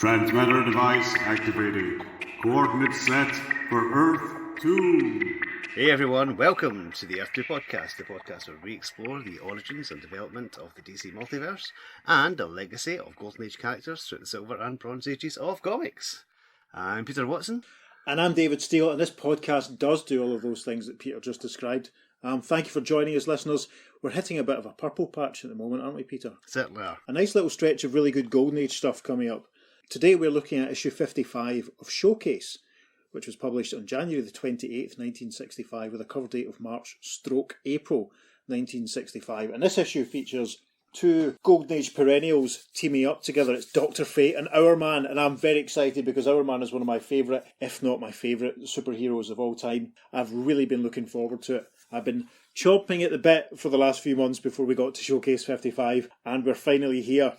Transmitter device activated. Coordinates set for Earth 2. Hey everyone, welcome to the Earth 2 podcast, the podcast where we explore the origins and development of the DC multiverse and the legacy of Golden Age characters throughout the Silver and Bronze Ages of comics. I'm Peter Watson. And I'm David Steele, and this podcast does do all of those things that Peter just described. Thank you for joining us, listeners. We're hitting a bit of a purple patch at the moment, aren't we, Peter? Certainly are. A nice little stretch of really good Golden Age stuff coming up. Today we're looking at issue 55 of Showcase, which was published on January the 28th, 1965, with a cover date of March/April 1965. And this issue features two Golden Age perennials teaming up together. It's Dr. Fate and Hourman, and I'm very excited because Hourman is one of my favourite, if not my favourite, superheroes of all time. I've really been looking forward to it. I've been chomping at the bit for the last few months before we got to Showcase 55, and we're finally here.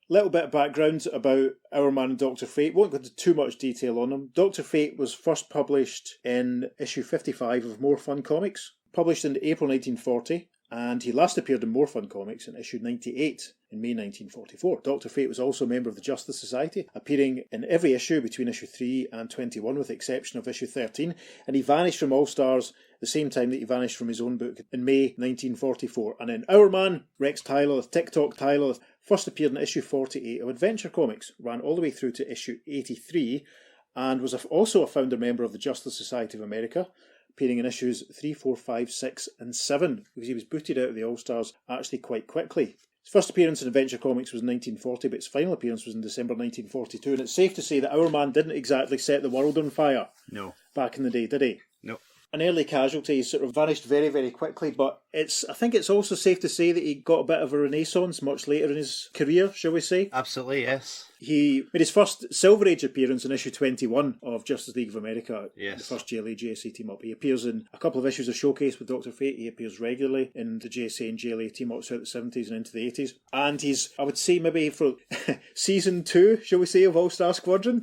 Little bit of background about Hourman and Dr. Fate. Won't go into too much detail on them. Dr. Fate was first published in issue 55 of More Fun Comics, published in April 1940, and he last appeared in More Fun Comics in issue 98 in May 1944. Dr. Fate was also a member of the Justice Society, appearing in every issue between issue 3 and 21 with the exception of issue 13, and he vanished from All Stars the same time that he vanished from his own book in May 1944. And then Hourman, Rex Tyler, TikTok Tyler, first appeared in issue 48 of Adventure Comics, ran all the way through to issue 83, and was also a founder member of the Justice Society of America, appearing in issues 3, 4, 5, 6 and 7, because he was booted out of the All-Stars actually quite quickly. His first appearance in Adventure Comics was in 1940, but his final appearance was in December 1942, and it's safe to say that Hourman didn't exactly set the world on fire back in the day, did he? No. An early casualty, sort of vanished very, very quickly, but I think it's also safe to say that he got a bit of a renaissance much later in his career, shall we say? Absolutely, yes. He made his first Silver Age appearance in issue 21 of Justice League of America, yes. The first JLA JSA team up. He appears in a couple of issues of Showcase with Dr. Fate. He appears regularly in the JSA and JLA team ups throughout the 70s and into the 80s. And he's, I would say, maybe for season 2, shall we say, of All Star Squadron.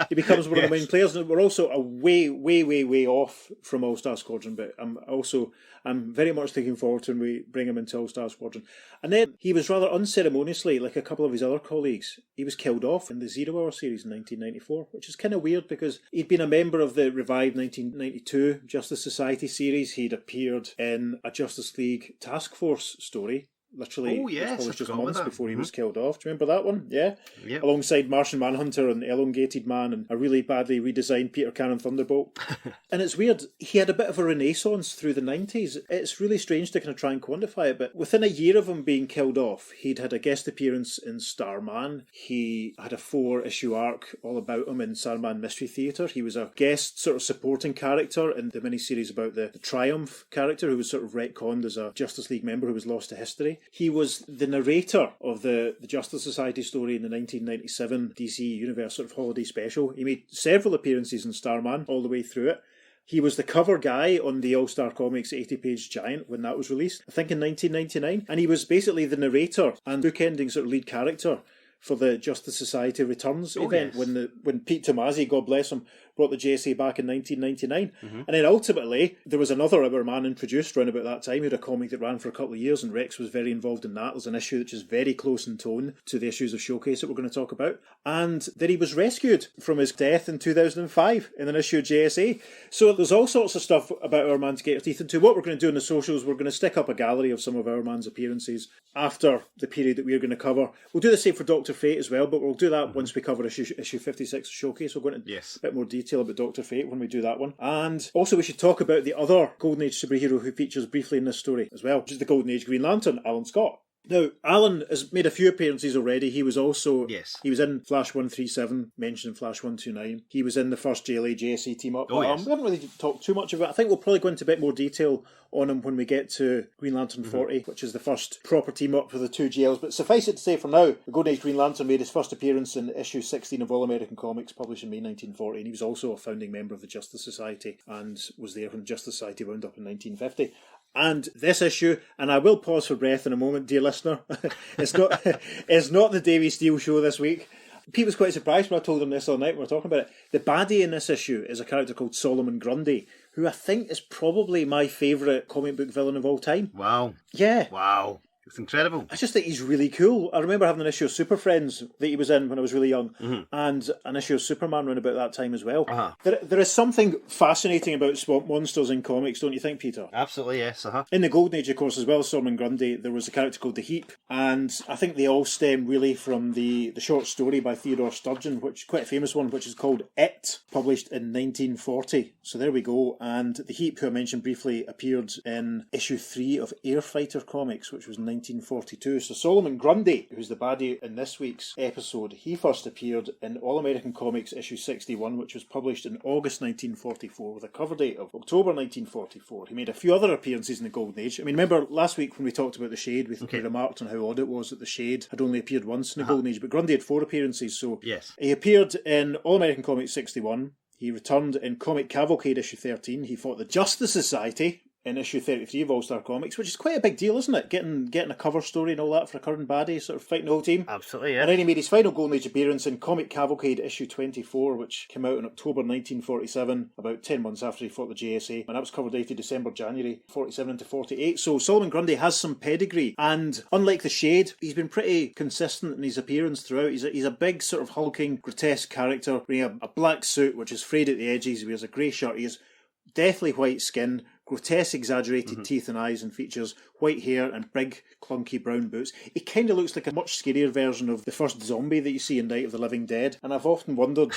He becomes one of the main players. And we're also a way off from All Star Squadron, but I'm very much looking forward to when we bring him into All Star Squadron. And then he was rather unceremoniously, like a couple of his other colleagues, he was killed off in the Zero Hour series in 1994, which is kind of weird because he'd been a member of the revived 1992 Justice Society series. He'd appeared in a Justice League Task Force story. Literally, it was published just months before he Mm-hmm. was killed off. Do you remember that one? Yeah? Yep. Alongside Martian Manhunter and Elongated Man and a really badly redesigned Peter Cannon Thunderbolt. And it's weird, he had a bit of a renaissance through the 90s. It's really strange to kind of try and quantify it, but within a year of him being killed off, he'd had a guest appearance in Starman. He had a 4-issue arc all about him in Starman Mystery Theatre. He was a guest sort of supporting character in the miniseries about the Triumph character who was sort of retconned as a Justice League member who was lost to history. He was the narrator of the Justice Society story in the 1997 DC Universe sort of holiday special. He made several appearances in Starman all the way through it. He was the cover guy on the All-Star Comics 80-page Giant when that was released, I think in 1999. And he was basically the narrator and bookending sort of lead character for the Justice Society Returns event. Yes. When Pete Tomasi, God bless him, brought the JSA back in 1999. Mm-hmm. And then ultimately, there was another Hourman introduced around about that time. He had a comic that ran for a couple of years, and Rex was very involved in that. There's an issue which is very close in tone to the issues of Showcase that we're going to talk about. And then he was rescued from his death in 2005 in an issue of JSA. So there's all sorts of stuff about Hourman to get your teeth into. What we're going to do in the socials, we're going to stick up a gallery of some of Hourman's appearances after the period that we're going to cover. We'll do the same for Dr. Fate as well, but we'll do that once we cover issue 56 of Showcase. We'll go into a bit more detail about Dr. Fate when we do that one. And also we should talk about the other Golden Age superhero who features briefly in this story as well, which is the Golden Age Green Lantern, Alan Scott. Now, Alan has made a few appearances already. He was also... Yes. He was in Flash 137, mentioned in Flash 129. He was in the first JLA JSA team up. Oh, yes. We haven't really talked too much about it. I think we'll probably go into a bit more detail on him when we get to Green Lantern 40, which is the first proper team up for the two JLs. But suffice it to say for now, the Golden Age Green Lantern made his first appearance in issue 16 of All American Comics, published in May 1940. And he was also a founding member of the Justice Society and was there when Justice Society wound up in 1950. And this issue, and I will pause for breath in a moment, dear listener, it's not the Davy Steele show this week. Pete was quite surprised when I told him this all night when we were talking about it. The baddie in this issue is a character called Solomon Grundy, who I think is probably my favourite comic book villain of all time. Wow. Yeah. Wow. It's incredible. I just think he's really cool. I remember having an issue of Super Friends that he was in when I was really young, and an issue of Superman around about that time as well. There is something fascinating about swamp monsters in comics, don't you think, Peter? Absolutely, yes. In the Golden Age, of course, as well as Solomon Grundy, there was a character called the Heap, and I think they all stem really from the short story by Theodore Sturgeon, which is quite a famous one, which is called It, published in 1940. So there we go. And the Heap, who I mentioned briefly, appeared in issue 3 of Air Fighter Comics, which was 1942. So Solomon Grundy, who's the baddie in this week's episode, he first appeared in All American Comics issue 61, which was published in August 1944 with a cover date of October 1944. He made a few other appearances in the Golden Age. I mean, remember last week when we talked about the Shade, we remarked on how odd it was that the Shade had only appeared once in the Golden Age, but Grundy had 4 appearances. So yes, he appeared in All American Comics 61. He returned in Comic Cavalcade issue 13. He fought the Justice Society in issue 33 of All Star Comics, which is quite a big deal, isn't it? Getting a cover story and all that for a current baddie, sort of fighting the whole team. Absolutely, yeah. And then he made his final Golden Age appearance in Comic Cavalcade issue 24, which came out in October 1947, about 10 months after he fought the JSA, and that was cover dated January 47 into 48. So Solomon Grundy has some pedigree, and unlike the Shade, he's been pretty consistent in his appearance throughout. He's a big sort of hulking, grotesque character, wearing a black suit which is frayed at the edges. He wears a grey shirt. He has deathly white skin, grotesque exaggerated teeth and eyes and features, white hair and big clunky brown boots. He kind of looks like a much scarier version of the first zombie that you see in Night of the Living Dead, and I've often wondered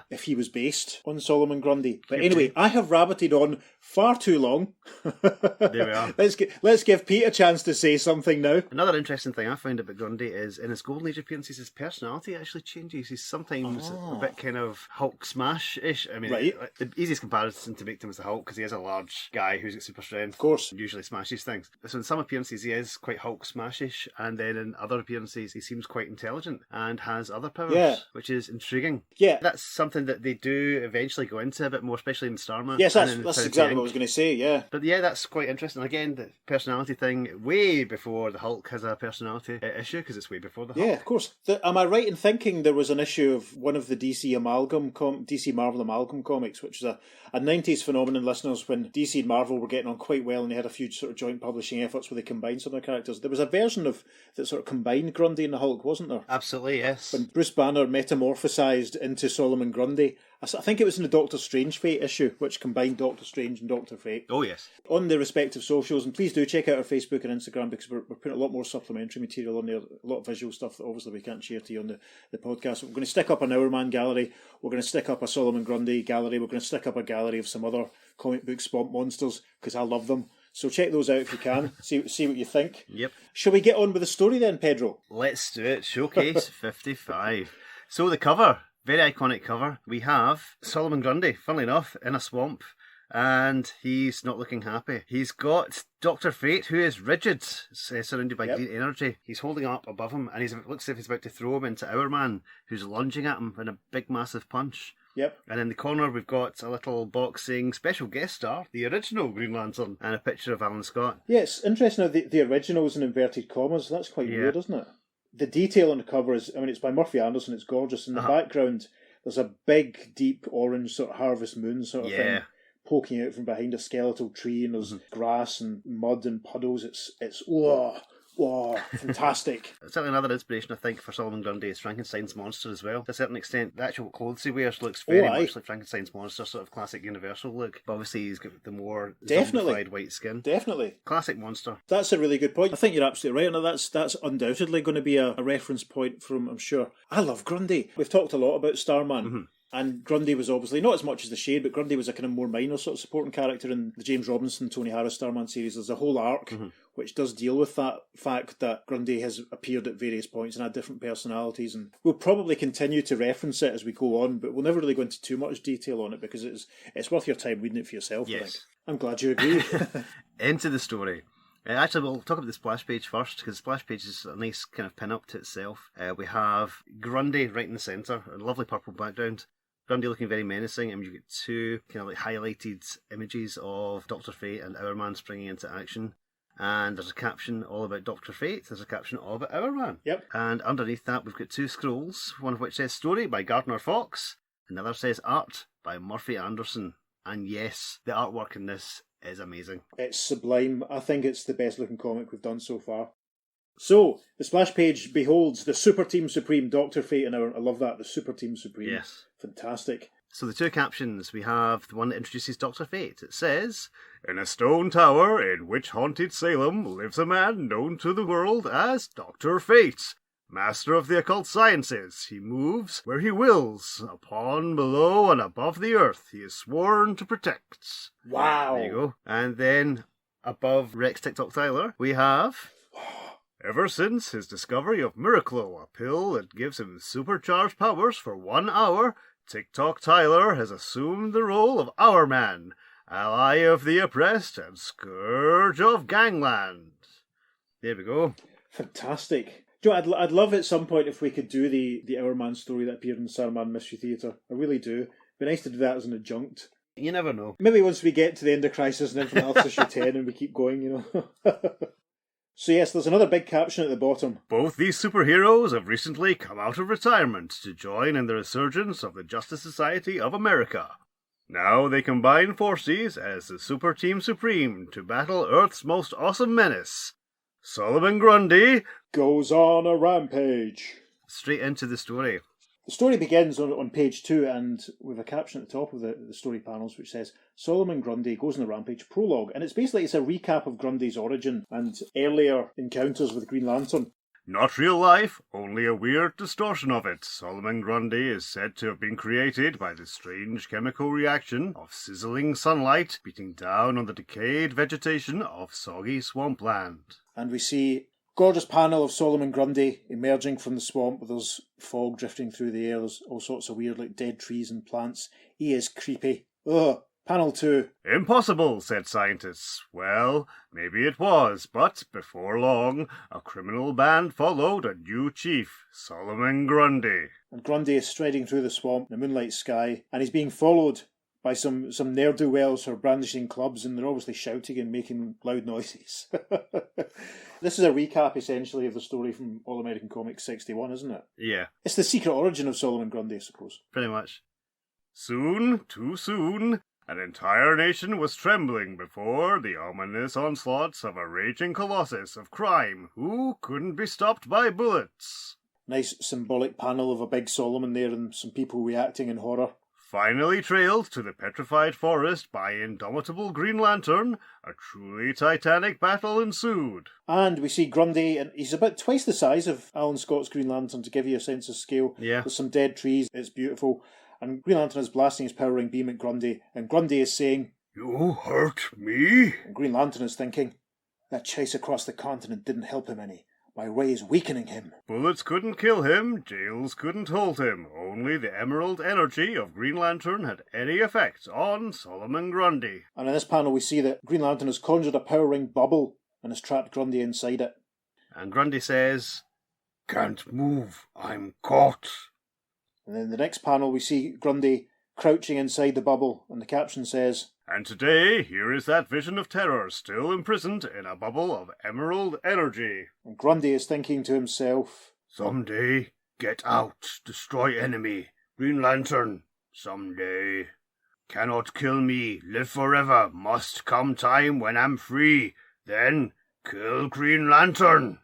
if he was based on Solomon Grundy. But anyway, I have rabbited on far too long. There we are. Let's give Pete a chance to say something now. Another interesting thing I found about Grundy is in his Golden Age appearances, his personality actually changes. He's sometimes a bit kind of Hulk smash-ish. I mean, the easiest comparison to make him is the Hulk, because he is a large guy who's got super strength. Of course. And usually smashes things. So in some appearances he is quite Hulk smashish, and then in other appearances he seems quite intelligent and has other powers, which is intriguing. Yeah. That's something that they do eventually go into a bit more, especially in Starman. Yes, that's exactly what I was going to say, yeah. But yeah, that's quite interesting. Again, the personality thing, way before the Hulk has a personality issue, because it's way before the Hulk. Yeah, of course. Am I right in thinking there was an issue of one of the DC Marvel Amalgam comics, which was a 90s phenomenon, listeners, when DC and Marvel were getting on quite well, and they had a few sort of joint publishing efforts where they combined some of their characters. There was a version of that sort of combined Grundy and the Hulk, wasn't there? Absolutely, yes. When Bruce Banner metamorphosized into Solomon Grundy. I think it was in the Doctor Strange Fate issue, which combined Doctor Strange and Doctor Fate. Oh, yes. On the respective socials, and please do check out our Facebook and Instagram, because we're putting a lot more supplementary material on there, a lot of visual stuff that obviously we can't share to you on the podcast. We're going to stick up an Hourman gallery, we're going to stick up a Solomon Grundy gallery, we're going to stick up a gallery of some other comic book swamp monsters, because I love them. So check those out if you can, see what you think. Yep. Shall we get on with the story then, Pedro? Let's do it. Showcase 55. So the cover, very iconic cover. We have Solomon Grundy, funnily enough, in a swamp, and he's not looking happy. He's got Dr. Fate, who is rigid, surrounded by green energy. He's holding up above him, and he looks as if he's about to throw him into Hourman, who's lunging at him in a big, massive punch. Yep. And in the corner, we've got a little box saying special guest star, the original Green Lantern, and a picture of Alan Scott. Yeah, it's interesting how the original's in inverted commas. That's quite weird, isn't it? The detail on the cover is, I mean, it's by Murphy Anderson, it's gorgeous. In the background, there's a big, deep orange sort of harvest moon sort of thing poking out from behind a skeletal tree, and there's grass and mud and puddles. It's fantastic. Certainly another inspiration, I think, for Solomon Grundy is Frankenstein's monster as well. To a certain extent, the actual clothes he wears looks very much like Frankenstein's monster, sort of classic Universal look. But obviously he's got the more zombified white skin. Definitely. Classic monster. That's a really good point. I think you're absolutely right. And that's undoubtedly going to be a reference point from, I'm sure. I love Grundy. We've talked a lot about Starman. And Grundy was obviously, not as much as the Shade, but Grundy was a kind of more minor sort of supporting character in the James Robinson, Tony Harris Starman series. There's a whole arc which does deal with that fact that Grundy has appeared at various points and had different personalities. And we'll probably continue to reference it as we go on, but we'll never really go into too much detail on it, because it's worth your time reading it for yourself, I think. I'm glad you agree. Into the story. Actually, we'll talk about the splash page first, because the splash page is a nice kind of pin-up to itself. We have Grundy right in the centre, a lovely purple background. Grundy looking very menacing, and you get two kind of like highlighted images of Dr. Fate and Hourman springing into action. And there's a caption all about Dr. Fate, there's a caption all about Hourman. Yep. And underneath that we've got two scrolls, one of which says Story by Gardner Fox, and the other says Art by Murphy Anderson. And yes, the artwork in this is amazing. It's sublime. I think it's the best looking comic we've done so far. So, the splash page beholds the Super Team Supreme, Dr. Fate and I love that, the Super Team Supreme. Yes. Fantastic. So the two captions, we have the one that introduces Dr. Fate. It says, "In a stone tower in witch-haunted Salem lives a man known to the world as Dr. Fate. Master of the occult sciences, he moves where he wills, upon, below, and above the earth he is sworn to protect." Wow. There you go. And then, above Rex TikTok Tyler, we have... "Ever since his discovery of Miraclo, a pill that gives him supercharged powers for 1 hour, TikTok Tyler has assumed the role of Hourman, ally of the oppressed and scourge of gangland." There we go. Fantastic. Joe, I'd love at some point if we could do the Hourman story that appeared in the Saruman Mystery Theatre. I really do. It'd be nice to do that as an adjunct. You never know. Maybe once we get to the end of Crisis and Infinite Earths issue 10 and we keep going, you know. So yes, there's another big caption at the bottom. "Both these superheroes have recently come out of retirement to join in the resurgence of the Justice Society of America. Now they combine forces as the Super Team Supreme to battle Earth's most awesome menace. Solomon Grundy Goes on a rampage." Straight into the story. The story begins on page 2 and with a caption at the top of the story panels which says, "Solomon Grundy goes on a rampage prologue." And it's a recap of Grundy's origin and earlier encounters with Green Lantern. "Not real life, only a weird distortion of it. Solomon Grundy is said to have been created by the strange chemical reaction of sizzling sunlight beating down on the decayed vegetation of soggy swampland." And we see gorgeous panel of Solomon Grundy emerging from the swamp with there's fog drifting through the air. There's all sorts of weird, dead trees and plants. He is creepy. Ugh. Panel 2. "Impossible," said scientists. Well, maybe it was, but before long, a criminal band followed a new chief, Solomon Grundy. And Grundy is striding through the swamp in the moonlight sky, and he's being followed by some ne'er-do-wells who are brandishing clubs, and they're obviously shouting and making loud noises. This is a recap, essentially, of the story from All American Comics 61, isn't it? Yeah, It's the secret origin of Solomon Grundy, I suppose. pretty much. "Soon, too soon, an entire nation was trembling before the ominous onslaughts of a raging colossus of crime who couldn't be stopped by bullets. Nice symbolic panel of a big Solomon there and some people reacting in horror. Finally trailed to the petrified forest by indomitable Green Lantern, a truly titanic battle ensued." And we see Grundy, and he's about twice the size of Alan Scott's Green Lantern to give you a sense of scale. Yeah. There's some dead trees, it's beautiful. And Green Lantern is blasting his powering beam at Grundy, and Grundy is saying, "You hurt me?" and Green Lantern is thinking, "That chase across the continent didn't help him any. My way is weakening him." Bullets couldn't kill him, jails couldn't hold him. Only the emerald energy of Green Lantern had any effect on Solomon Grundy. And in this panel we see that Green Lantern has conjured a powering bubble and has trapped Grundy inside it. And Grundy says, "Can't move, I'm caught." And then the next panel we see Grundy crouching inside the bubble, and the caption says, And today, here is that vision of terror still imprisoned in a bubble of emerald energy. and Grundy is thinking to himself, Someday, get out, destroy enemy, Green Lantern, someday. Cannot kill me, live forever, must come time when I'm free, then kill Green Lantern.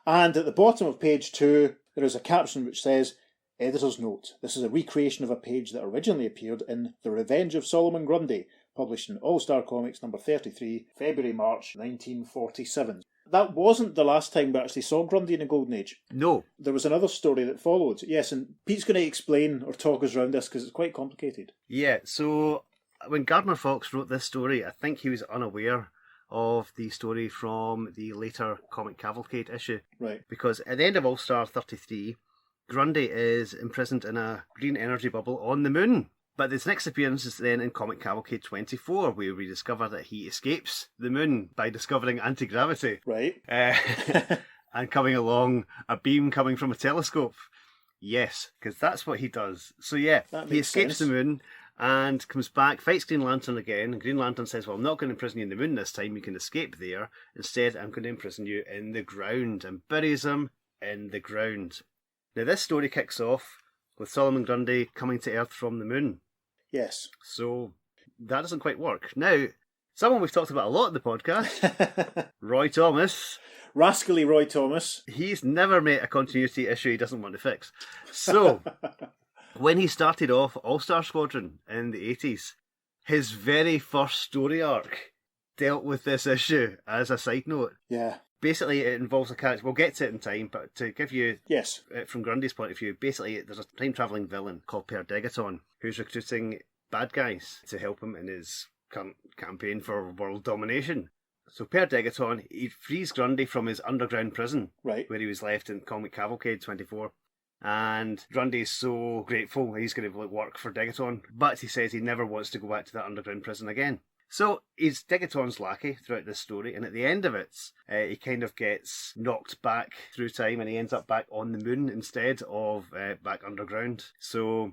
and at the bottom of page 2 there is a caption which says, Editor's note, this is a recreation of a page that originally appeared in The Revenge of Solomon Grundy, published in All-Star Comics number 33, February-March 1947. That wasn't the last time we actually saw Grundy in the Golden Age. No. There was another story that followed. Yes, and Pete's going to explain or talk us around this because it's quite complicated. Yeah, so when Gardner Fox wrote this story, I think he was unaware of the story from the later Comic Cavalcade issue. Right. Because at the end of All-Star 33, Grundy is imprisoned in a green energy bubble on the moon. But his next appearance is then in Comic Cavalcade 24, where we discover that he escapes the moon by discovering anti-gravity. Right. And coming along, a beam coming from a telescope. Yes, because that's what he does. So yeah, That he makes escapes sense. the moon and comes back, fights Green Lantern again. And Green Lantern says, well, I'm not going to imprison you in the moon this time. You can escape there. Instead, I'm going to imprison you in the ground, and buries him in the ground. Now, this story kicks off with Solomon Grundy coming to Earth from the moon. Yes. So that doesn't quite work. Now, someone we've talked about a lot in the podcast, Roy Thomas. Rascally Roy Thomas. He's never met a continuity issue he doesn't want to fix. So, when he started off All-Star Squadron in the 80s, his very first story arc dealt with this issue as a side note. Yeah. Basically, it involves a character. We'll get to it in time, but to give you, Yes, from Grundy's point of view, basically there's a time-travelling villain called Per Degaton who's recruiting bad guys to help him in his current campaign for world domination. So Per Degaton, he frees Grundy from his underground prison, right. where he was left in Comic Cavalcade 24. And Grundy's so grateful he's going to work for Degaton, but he says he never wants to go back to that underground prison again. So he's Degaton's lackey throughout this story, and at the end of it, he kind of gets knocked back through time, and he ends up back on the moon instead of back underground. So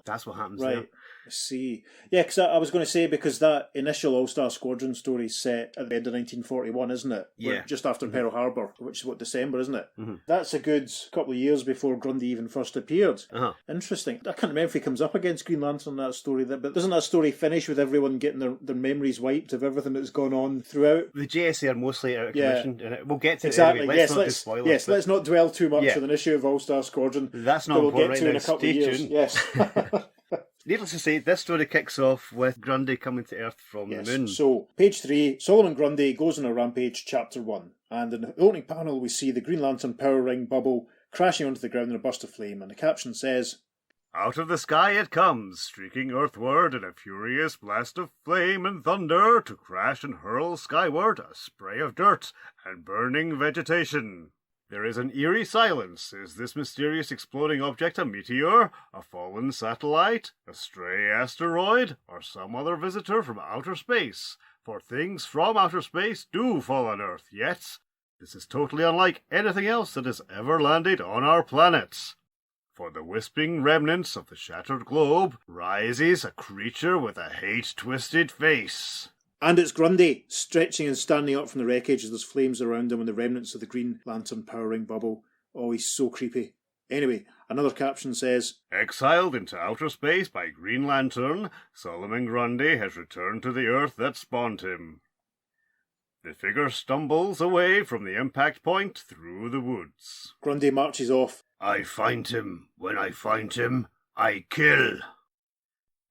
that's what happens right. there. I see. Yeah, because I was going to say, because that initial All-Star Squadron story is set at the end of 1941, isn't it? Yeah. Just after Pearl Harbor, which is December, isn't it? Mm-hmm. That's a good couple of years before Grundy even first appeared. Uh-huh. Interesting. I can't remember if he comes up against Green Lantern in that story, but doesn't that story finish with everyone getting their memories wiped of everything that's gone on throughout? The JSA are mostly out of commission, and we'll get to exactly. it anyway. Let's not do spoilers. Yes, let's not dwell too much Yeah. on an issue of All-Star Squadron. That's not that we'll important get to right in now. a couple Stay of years. tuned. Yes. Needless to say, this story kicks off with Grundy coming to Earth from the moon. So, page 3, Solomon Grundy goes on a rampage, chapter 1. And in the opening panel, we see the Green Lantern power ring bubble crashing onto the ground in a burst of flame. And the caption says, Out of the sky it comes, streaking earthward in a furious blast of flame and thunder, to crash and hurl skyward a spray of dirt and burning vegetation. There is an eerie silence. Is this mysterious exploding object a meteor, a fallen satellite, a stray asteroid, or some other visitor from outer space? For things from outer space do fall on Earth, yet this is totally unlike anything else that has ever landed on our planet. For the wisping remnants of the shattered globe rises a creature with a hate-twisted face. and it's Grundy, stretching and standing up from the wreckage as there's flames around him and the remnants of the Green Lantern power ring bubble. Oh, he's so creepy. Anyway, another caption says, Exiled into outer space by Green Lantern, Solomon Grundy has returned to the Earth that spawned him. The figure stumbles away from the impact point through the woods. Grundy marches off. I find him. When I find him, I kill.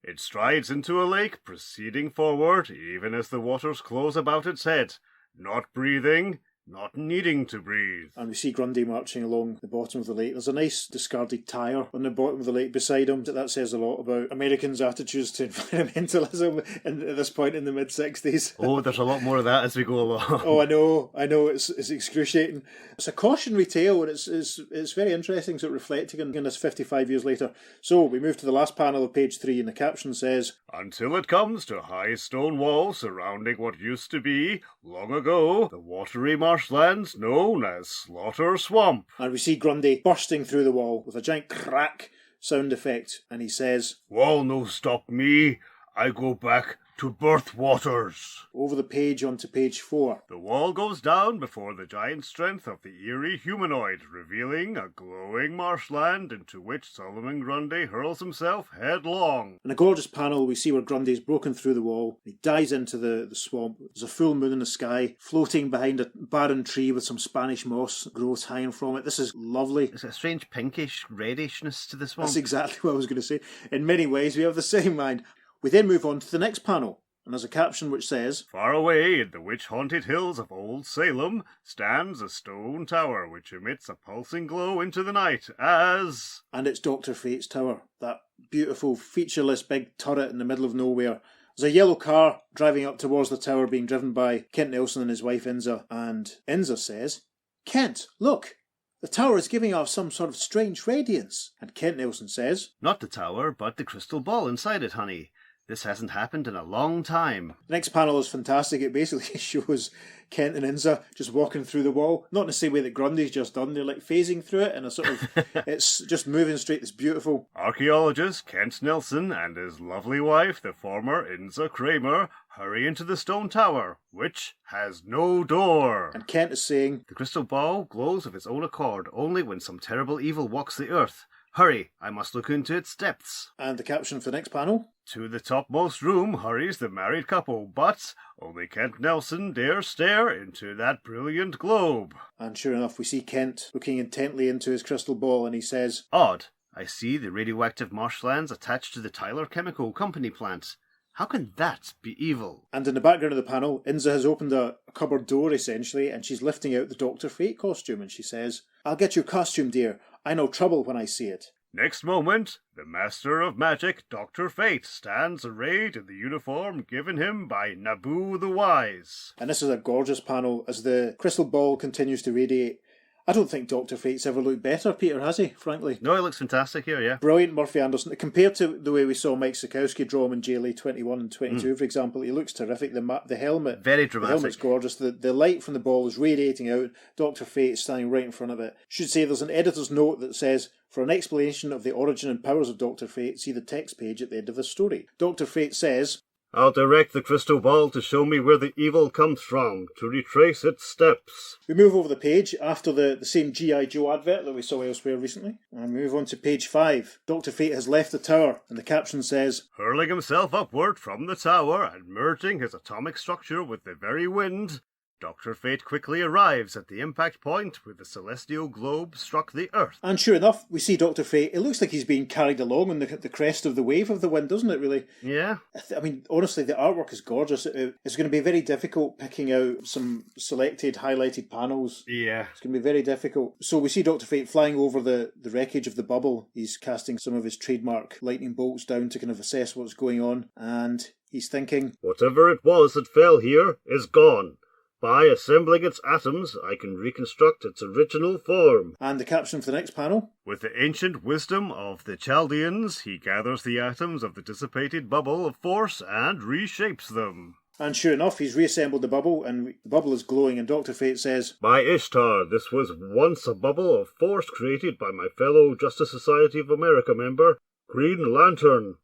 It strides into a lake, proceeding forward, even as the waters close about its head, not breathing, not needing to breathe. And we see Grundy marching along the bottom of the lake. There's a nice discarded tyre on the bottom of the lake beside him. That says a lot about Americans' attitudes to environmentalism at this point in the mid-60s. Oh, there's a lot more of that as we go along. Oh, I know, it's excruciating. It's a cautionary tale, and it's very interesting, so reflecting on this 55 years later. So, we move to the last panel of page 3, and the caption says, Until it comes to high stone walls surrounding what used to be, long ago, the watery marshlands known as Slaughter Swamp. And we see Grundy bursting through the wall with a giant crack sound effect, and he says, Wall no stop me, I go back to birth waters. Over the page onto page 4. The wall goes down before the giant strength of the eerie humanoid, revealing a glowing marshland into which Solomon Grundy hurls himself headlong. In a gorgeous panel, we see where Grundy's broken through the wall. He dives into the swamp. There's a full moon in the sky, floating behind a barren tree with some Spanish moss grows hanging from it. This is lovely. It's a strange pinkish reddishness to this one. That's exactly what I was going to say. In many ways, we have the same mind. We then move on to the next panel, and there's a caption which says, Far away in the witch-haunted hills of Old Salem stands a stone tower which emits a pulsing glow into the night as... And it's Dr. Fate's tower, that beautiful featureless big turret in the middle of nowhere. There's a yellow car driving up towards the tower being driven by Kent Nelson and his wife Inza, and Inza says, Kent, look! The tower is giving off some sort of strange radiance. And Kent Nelson says, Not the tower, but the crystal ball inside it, honey. This hasn't happened in a long time. The next panel is fantastic. It basically shows Kent and Inza just walking through the wall. Not in the same way that Grundy's just done. They're like phasing through it and a sort of, it's just moving straight. It's beautiful. Archaeologist Kent Nelson and his lovely wife, the former Inza Kramer, hurry into the stone tower, which has no door. And Kent is saying, The crystal ball glows of its own accord only when some terrible evil walks the earth. Hurry, I must look into its depths. And the caption for the next panel? To the topmost room hurries the married couple, but only Kent Nelson dares stare into that brilliant globe. And sure enough, we see Kent looking intently into his crystal ball, and he says, Odd, I see the radioactive marshlands attached to the Tyler Chemical Company plant. How can that be evil? And in the background of the panel, Inza has opened a cupboard door, essentially, and she's lifting out the Dr. Fate costume, and she says, I'll get your costume, dear. I know trouble when I see it. Next moment, the Master of Magic, Dr. Fate, stands arrayed in the uniform given him by Naboo the Wise. And this is a gorgeous panel as the crystal ball continues to radiate. I don't think Dr. Fate's ever looked better, Peter, has he, frankly? No, it looks fantastic here, yeah. Brilliant, Murphy Anderson. Compared to the way we saw Mike Sikowski draw him in JLA 21 and 22, for example, he looks terrific. The helmet... Very dramatic. The helmet's gorgeous. The light from the ball is radiating out. Dr. Fate is standing right in front of it. Should say there's an editor's note that says, for an explanation of the origin and powers of Dr. Fate, see the text page at the end of the story. Dr. Fate says... I'll direct the crystal ball to show me where the evil comes from, to retrace its steps. We move over the page after the same G.I. Joe advert that we saw elsewhere recently. And we move on to page 5. Dr. Fate has left the tower, and the caption says, Hurling himself upward from the tower and merging his atomic structure with the very wind, Dr. Fate quickly arrives at the impact point where the celestial globe struck the Earth. And sure enough, we see Dr. Fate. It looks like he's being carried along on the crest of the wave of the wind, doesn't it, really? Yeah. I mean, honestly, the artwork is gorgeous. It's going to be very difficult picking out some selected, highlighted panels. Yeah. It's going to be very difficult. So we see Dr. Fate flying over the wreckage of the bubble. He's casting some of his trademark lightning bolts down to kind of assess what's going on. And he's thinking, whatever it was that fell here is gone. By assembling its atoms, I can reconstruct its original form. And the caption for the next panel? With the ancient wisdom of the Chaldeans, he gathers the atoms of the dissipated bubble of force and reshapes them. And sure enough, he's reassembled the bubble, and the bubble is glowing, and Dr. Fate says, By Ishtar, this was once a bubble of force created by my fellow Justice Society of America member, Green Lantern.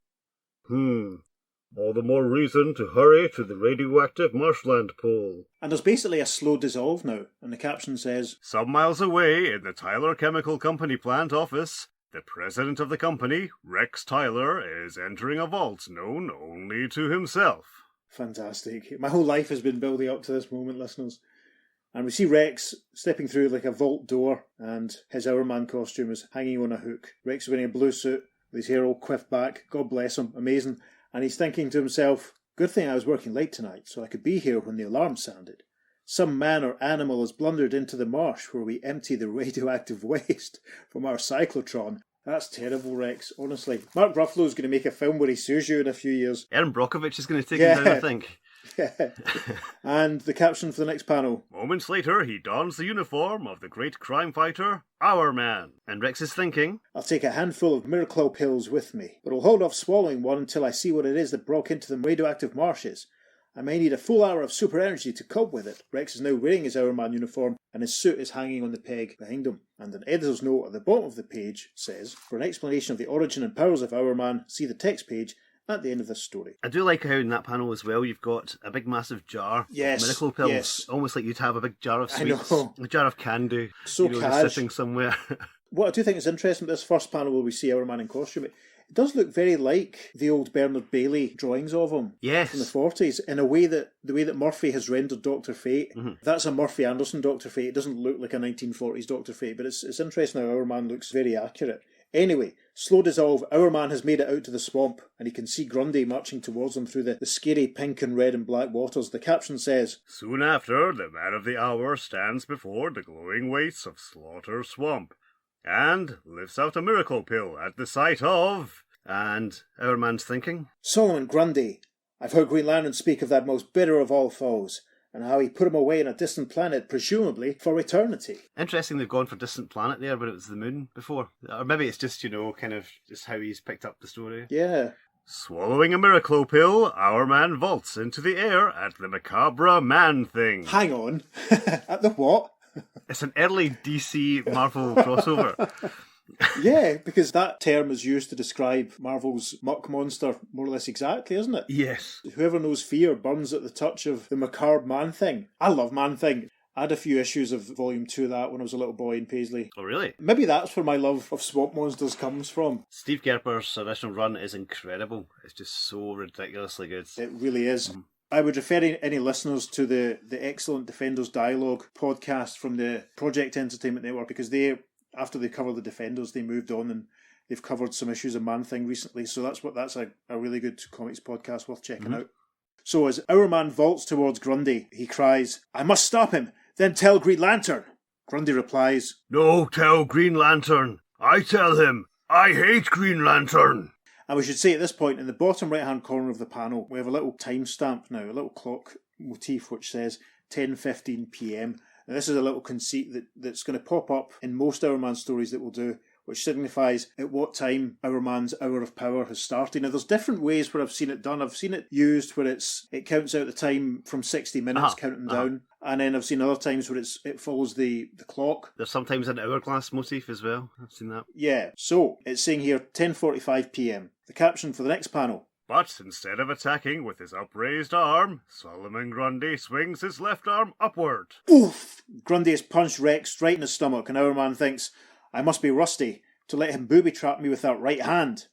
All the more reason to hurry to the radioactive marshland pool. And there's basically a slow dissolve now, and the caption says, Some miles away in the Tyler Chemical Company plant office, the president of the company, Rex Tyler, is entering a vault known only to himself. Fantastic. My whole life has been building up to this moment, listeners. And we see Rex stepping through like a vault door, and his Hourman costume is hanging on a hook. Rex is wearing a blue suit with his hair all quiffed back. God bless him. Amazing. And he's thinking to himself, good thing I was working late tonight, so I could be here when the alarm sounded. Some man or animal has blundered into the marsh where we empty the radioactive waste from our cyclotron. That's terrible, Rex, honestly. Mark Ruffalo's going to make a film where he sues you in a few years. Erin Brockovich is going to take him down, I think. Yeah. And the caption for the next panel. Moments later, he dons the uniform of the great crime fighter, Hourman. And Rex is thinking, I'll take a handful of Miracle pills with me, but I'll hold off swallowing one until I see what it is that broke into the radioactive marshes. I may need a full hour of super energy to cope with it. Rex is now wearing his Hourman uniform, and his suit is hanging on the peg behind him. And an editor's note at the bottom of the page says, for an explanation of the origin and powers of Hourman, see the text page at the end of this story. I do like how in that panel as well you've got a big massive jar of miracle pills. Yes. Almost like you'd have a big jar of sweets. I know. A jar of candy. So just sitting somewhere. What I do think is interesting about this first panel where we see Hourman in costume, it does look very like the old Bernard Bailey drawings of him from the 40s, in a way that the way that Murphy has rendered Dr. Fate. Mm-hmm. That's a Murphy Anderson Dr. Fate. It doesn't look like a 1940s Dr. Fate, but it's interesting how Hourman looks very accurate. Anyway, slow dissolve, Hourman has made it out to the swamp, and he can see Grundy marching towards him through the scary pink and red and black waters. The caption says, Soon after, the man of the hour stands before the glowing wastes of Slaughter Swamp, and lifts out a miracle pill at the sight of... And Hourman's thinking, Solomon Grundy. I've heard Green Lantern speak of that most bitter of all foes, and how he put him away in a distant planet, presumably for eternity. Interesting they've gone for distant planet there, but it was the moon before. Or maybe it's just, kind of just how he's picked up the story. Yeah. Swallowing a miracle pill, Hourman vaults into the air at the macabre man thing. Hang on. At the what? It's an early DC Marvel crossover. Yeah, because that term is used to describe Marvel's muck monster more or less exactly, isn't it? Yes. Whoever knows fear burns at the touch of the macabre man thing. I love Man Thing. I had a few issues of Volume 2 of that when I was a little boy in Paisley. Oh, really? Maybe that's where my love of swamp monsters comes from. Steve Gerber's original run is incredible. It's just so ridiculously good. It really is. I would refer any listeners to the excellent Defenders Dialogue podcast from the Project Entertainment Network, because after they covered the Defenders, they moved on and they've covered some issues of Man-Thing recently. So that's a really good comics podcast worth checking out. So as Hourman vaults towards Grundy, he cries, "I must stop him, then tell Green Lantern." Grundy replies, "No, tell Green Lantern. I tell him, I hate Green Lantern." And we should say at this point, in the bottom right-hand corner of the panel, we have a little timestamp now, a little clock motif which says 10:15 p.m. Now this is a little conceit that's going to pop up in most Hourman stories that we'll do, which signifies at what time Hourman's hour of power has started. Now, there's different ways where I've seen it done. I've seen it used where it counts out the time from 60 minutes, counting down. And then I've seen other times where it follows the clock. There's sometimes an hourglass motif as well. I've seen that. Yeah, so it's saying here 10:45 p.m. The caption for the next panel. But instead of attacking with his upraised arm, Solomon Grundy swings his left arm upward. Oof! Grundy is punched Rex right in the stomach, and Hourman thinks, "I must be rusty to let him booby-trap me with that right hand."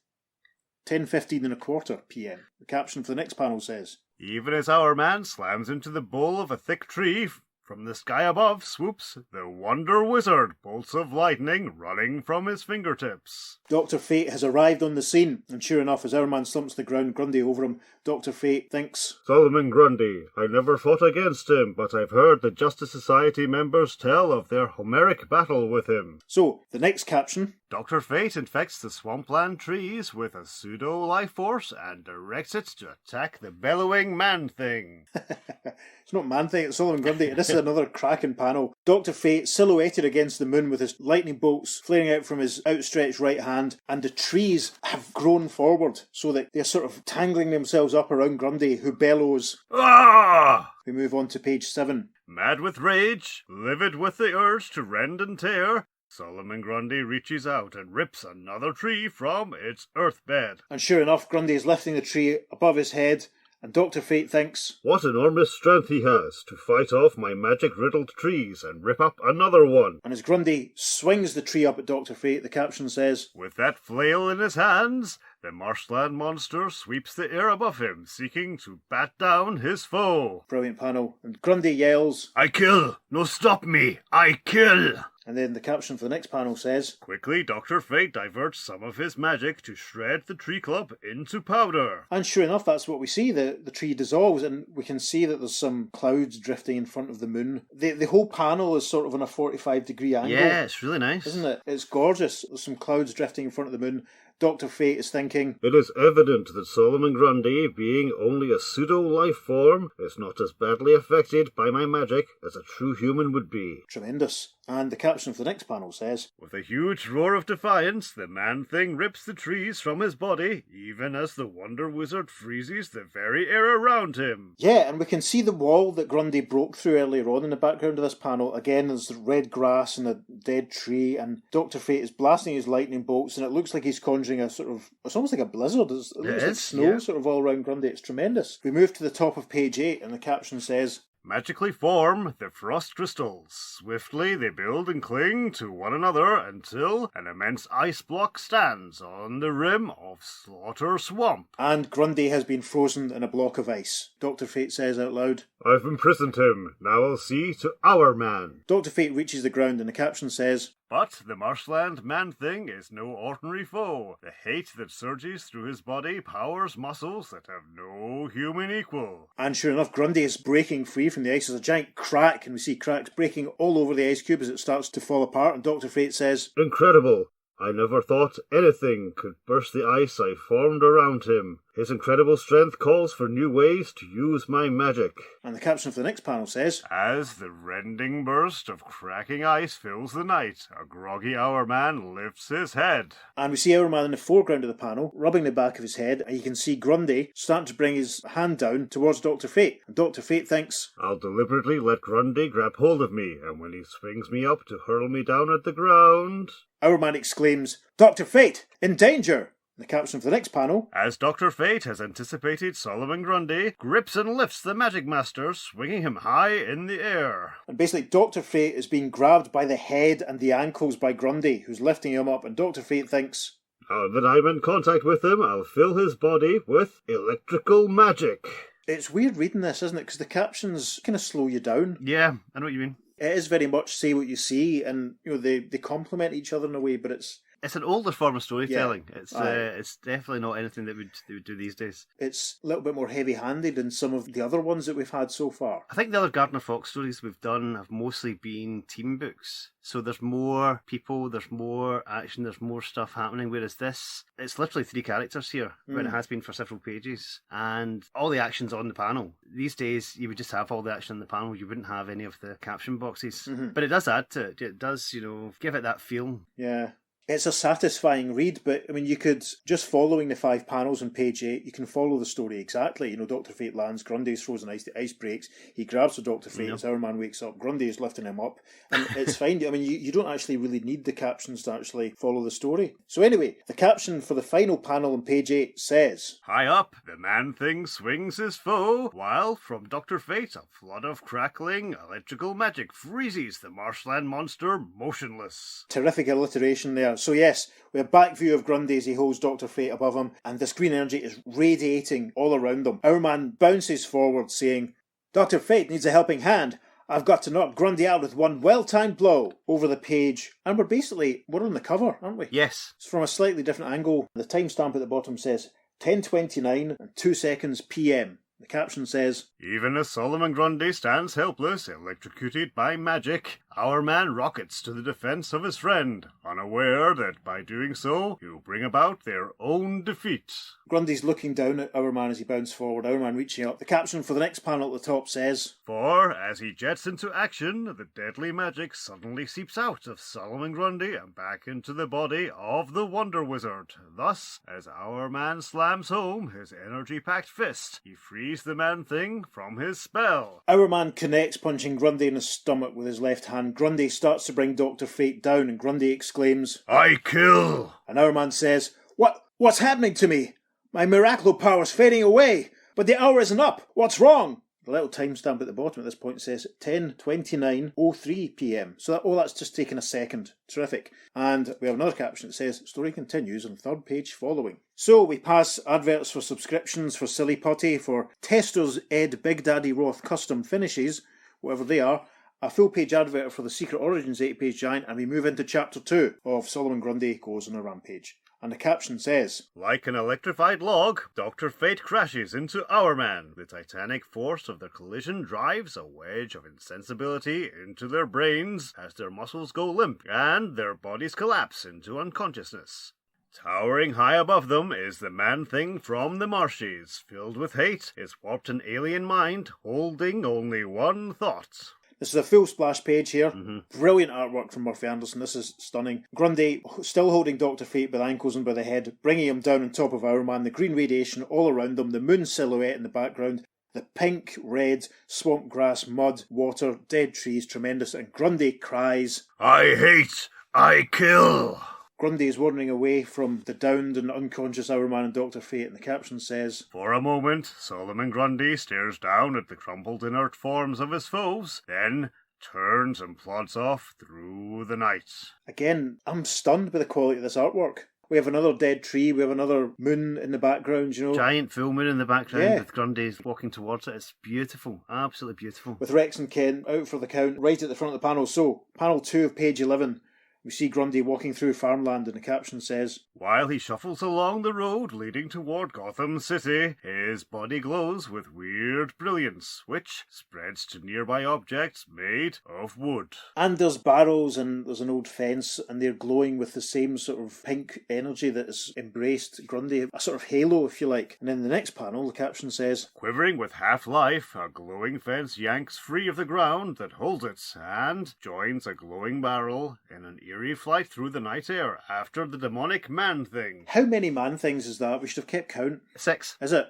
10:15 p.m. The caption for the next panel says, Even as Hourman slams into the bole of a thick tree, from the sky above swoops the Wonder Wizard, bolts of lightning running from his fingertips. Dr. Fate has arrived on the scene, and sure enough, as Hourman slumps to the ground, Grundy over him, Dr. Fate thinks, Solomon Grundy, I never fought against him, but I've heard the Justice Society members tell of their Homeric battle with him. So, the next caption. Dr. Fate infects the swampland trees with a pseudo-life force and directs it to attack the bellowing Man-Thing. It's not Man-Thing, it's Solomon Grundy. This is another cracking panel. Dr. Fate silhouetted against the moon with his lightning bolts flaring out from his outstretched right hand, and the trees have grown forward so that they're sort of tangling themselves up around Grundy, who bellows. Ah! We move on to page 7. Mad with rage, livid with the urge to rend and tear, Solomon Grundy reaches out and rips another tree from its earth bed. And sure enough, Grundy is lifting the tree above his head, and Dr. Fate thinks, What enormous strength he has to fight off my magic-riddled trees and rip up another one. And as Grundy swings the tree up at Dr. Fate, the caption says, With that flail in his hands, the marshland monster sweeps the air above him, seeking to bat down his foe. Brilliant panel. And Grundy yells, I kill! No, stop me! I kill! And then the caption for the next panel says, Quickly, Dr. Fate diverts some of his magic to shred the tree club into powder. And sure enough, that's what we see. The tree dissolves, and we can see that there's some clouds drifting in front of the moon. The whole panel is sort of on a 45-degree angle. Yeah, it's really nice. Isn't it? It's gorgeous. There's some clouds drifting in front of the moon. Dr. Fate is thinking, It is evident that Solomon Grundy, being only a pseudo-life form, is not as badly affected by my magic as a true human would be. Tremendous. And the caption for the next panel says, With a huge roar of defiance, the Man-Thing rips the trees from his body, even as the Wonder Wizard freezes the very air around him. Yeah, and we can see the wall that Grundy broke through earlier on in the background of this panel. Again, there's the red grass and a dead tree, and Dr. Fate is blasting his lightning bolts, and it looks like he's conjuring a sort of, it's almost like a blizzard. It looks like snow sort of all around Grundy. It's tremendous. We move to the top of page 8, and the caption says, Magically form the frost crystals. Swiftly they build and cling to one another until an immense ice block stands on the rim of Slaughter Swamp. And Grundy has been frozen in a block of ice. Dr. Fate says out loud, I've imprisoned him. Now I'll see to our man. Dr. Fate reaches the ground, and the caption says, But the marshland Man-Thing is no ordinary foe. The hate that surges through his body powers muscles that have no human equal. And sure enough, Grundy is breaking free from the ice. There's a giant crack, and we see cracks breaking all over the ice cube as it starts to fall apart, and Dr. Fate says, Incredible! I never thought anything could burst the ice I formed around him. His incredible strength calls for new ways to use my magic. And the caption for the next panel says, As the rending burst of cracking ice fills the night, a groggy Hourman lifts his head. And we see Hourman in the foreground of the panel, rubbing the back of his head, and you can see Grundy starting to bring his hand down towards Dr. Fate. And Dr. Fate thinks, I'll deliberately let Grundy grab hold of me, and when he swings me up to hurl me down at the ground... Hourman exclaims, Dr. Fate, in danger! And the caption for the next panel: As Dr. Fate has anticipated Solomon Grundy, grips and lifts the Magic Master, swinging him high in the air. And basically, Dr. Fate is being grabbed by the head and the ankles by Grundy, who's lifting him up, and Dr. Fate thinks, Now that I'm in contact with him, I'll fill his body with electrical magic. It's weird reading this, isn't it? Because the captions kind of slow you down. Yeah, I know what you mean. It is very much say what you see, and they complement each other in a way, but it's an older form of storytelling. Yeah. It's definitely not anything that they would do these days. It's a little bit more heavy-handed than some of the other ones that we've had so far. I think the other Gardner Fox stories we've done have mostly been team books. So there's more people, there's more action, there's more stuff happening, whereas this, it's literally 3 characters here, when it has been for several pages, and all the action's on the panel. These days, you would just have all the action on the panel, you wouldn't have any of the caption boxes. But it does add to it. It does, give it that feel. Yeah. It's a satisfying read, but I mean, you could, just following the 5 panels on page 8, you can follow the story exactly. Dr. Fate lands, Grundy's frozen ice, the ice breaks, he grabs the Dr. Fate, as Hourman wakes up, Grundy is lifting him up, and it's fine. I mean, you don't actually really need the captions to actually follow the story. So anyway, the caption for the final panel on page 8 says, High up, the man-thing swings his foe, while from Dr. Fate a flood of crackling electrical magic freezes the marshland monster motionless. Terrific alliteration there. So yes, we have back view of Grundy as he holds Dr. Fate above him, and this green energy is radiating all around them. Hourman bounces forward, saying, Dr. Fate needs a helping hand. I've got to knock Grundy out with one well-timed blow. Over the page, and we're on the cover, aren't we? Yes. It's from a slightly different angle. The timestamp at the bottom says 10:29 and 2 seconds PM. The caption says, Even as Solomon Grundy stands helpless, electrocuted by magic, our man rockets to the defense of his friend, unaware that by doing so, he'll bring about their own defeat. Grundy's looking down at Hourman as he bounces forward, Hourman reaching up. The caption for the next panel at the top says, For, as he jets into action, the deadly magic suddenly seeps out of Solomon Grundy and back into the body of the Wonder Wizard. Thus, as our man slams home his energy-packed fist, he frees the man-thing from his spell. Hourman connects, punching Grundy in the stomach with his left hand. Grundy starts to bring Dr. Fate down, and Grundy exclaims, I kill! And Hourman says, What's happening to me? My miracle power's fading away, but the hour isn't up. What's wrong? The little timestamp at the bottom at this point says 10:29:03 PM. So that's just taken a second. Terrific. And we have another caption that says, Story continues on 3rd page following. So we pass adverts for subscriptions for Silly Putty, for Tester's Ed Big Daddy Roth custom finishes, whatever they are, a full page advert for the Secret Origins 8-page giant, and we move into chapter 2 of Solomon Grundy Goes on a Rampage. And the caption says, Like an electrified log, Dr. Fate crashes into Hourman. The titanic force of their collision drives a wedge of insensibility into their brains as their muscles go limp and their bodies collapse into unconsciousness. Towering high above them is the man-thing from the marshes, filled with hate, his warped and alien mind, holding only one thought. This is a full splash page here. Brilliant artwork from Murphy Anderson. This is stunning. Grundy still holding Dr. Fate by the ankles and by the head, bringing him down on top of Hourman. The green radiation all around them, the moon silhouette in the background, the pink, red, swamp grass, mud, water, dead trees, tremendous. And Grundy cries, I hate, I kill. Grundy is wandering away from the downed and unconscious Hourman and Dr. Fate, and the caption says, For a moment, Solomon Grundy stares down at the crumpled inert forms of his foes, then turns and plods off through the night. Again, I'm stunned by the quality of this artwork. We have another dead tree, we have another moon in the background, Giant full moon in the background with Grundy walking towards it. It's beautiful, absolutely beautiful. With Rex and Ken out for the count, right at the front of the panel. So, panel 2 of page 11. We see Grundy walking through farmland, and the caption says, While he shuffles along the road leading toward Gotham City, his body glows with weird brilliance, which spreads to nearby objects made of wood. And there's barrels, and there's an old fence, and they're glowing with the same sort of pink energy that has embraced Grundy, a sort of halo, if you like. And in the next panel, the caption says, Quivering with half-life, a glowing fence yanks free of the ground that holds it, and joins a glowing barrel in an eerie flight through the night air after the demonic man-thing. How many man-things is that? We should have kept count. 6. Is it?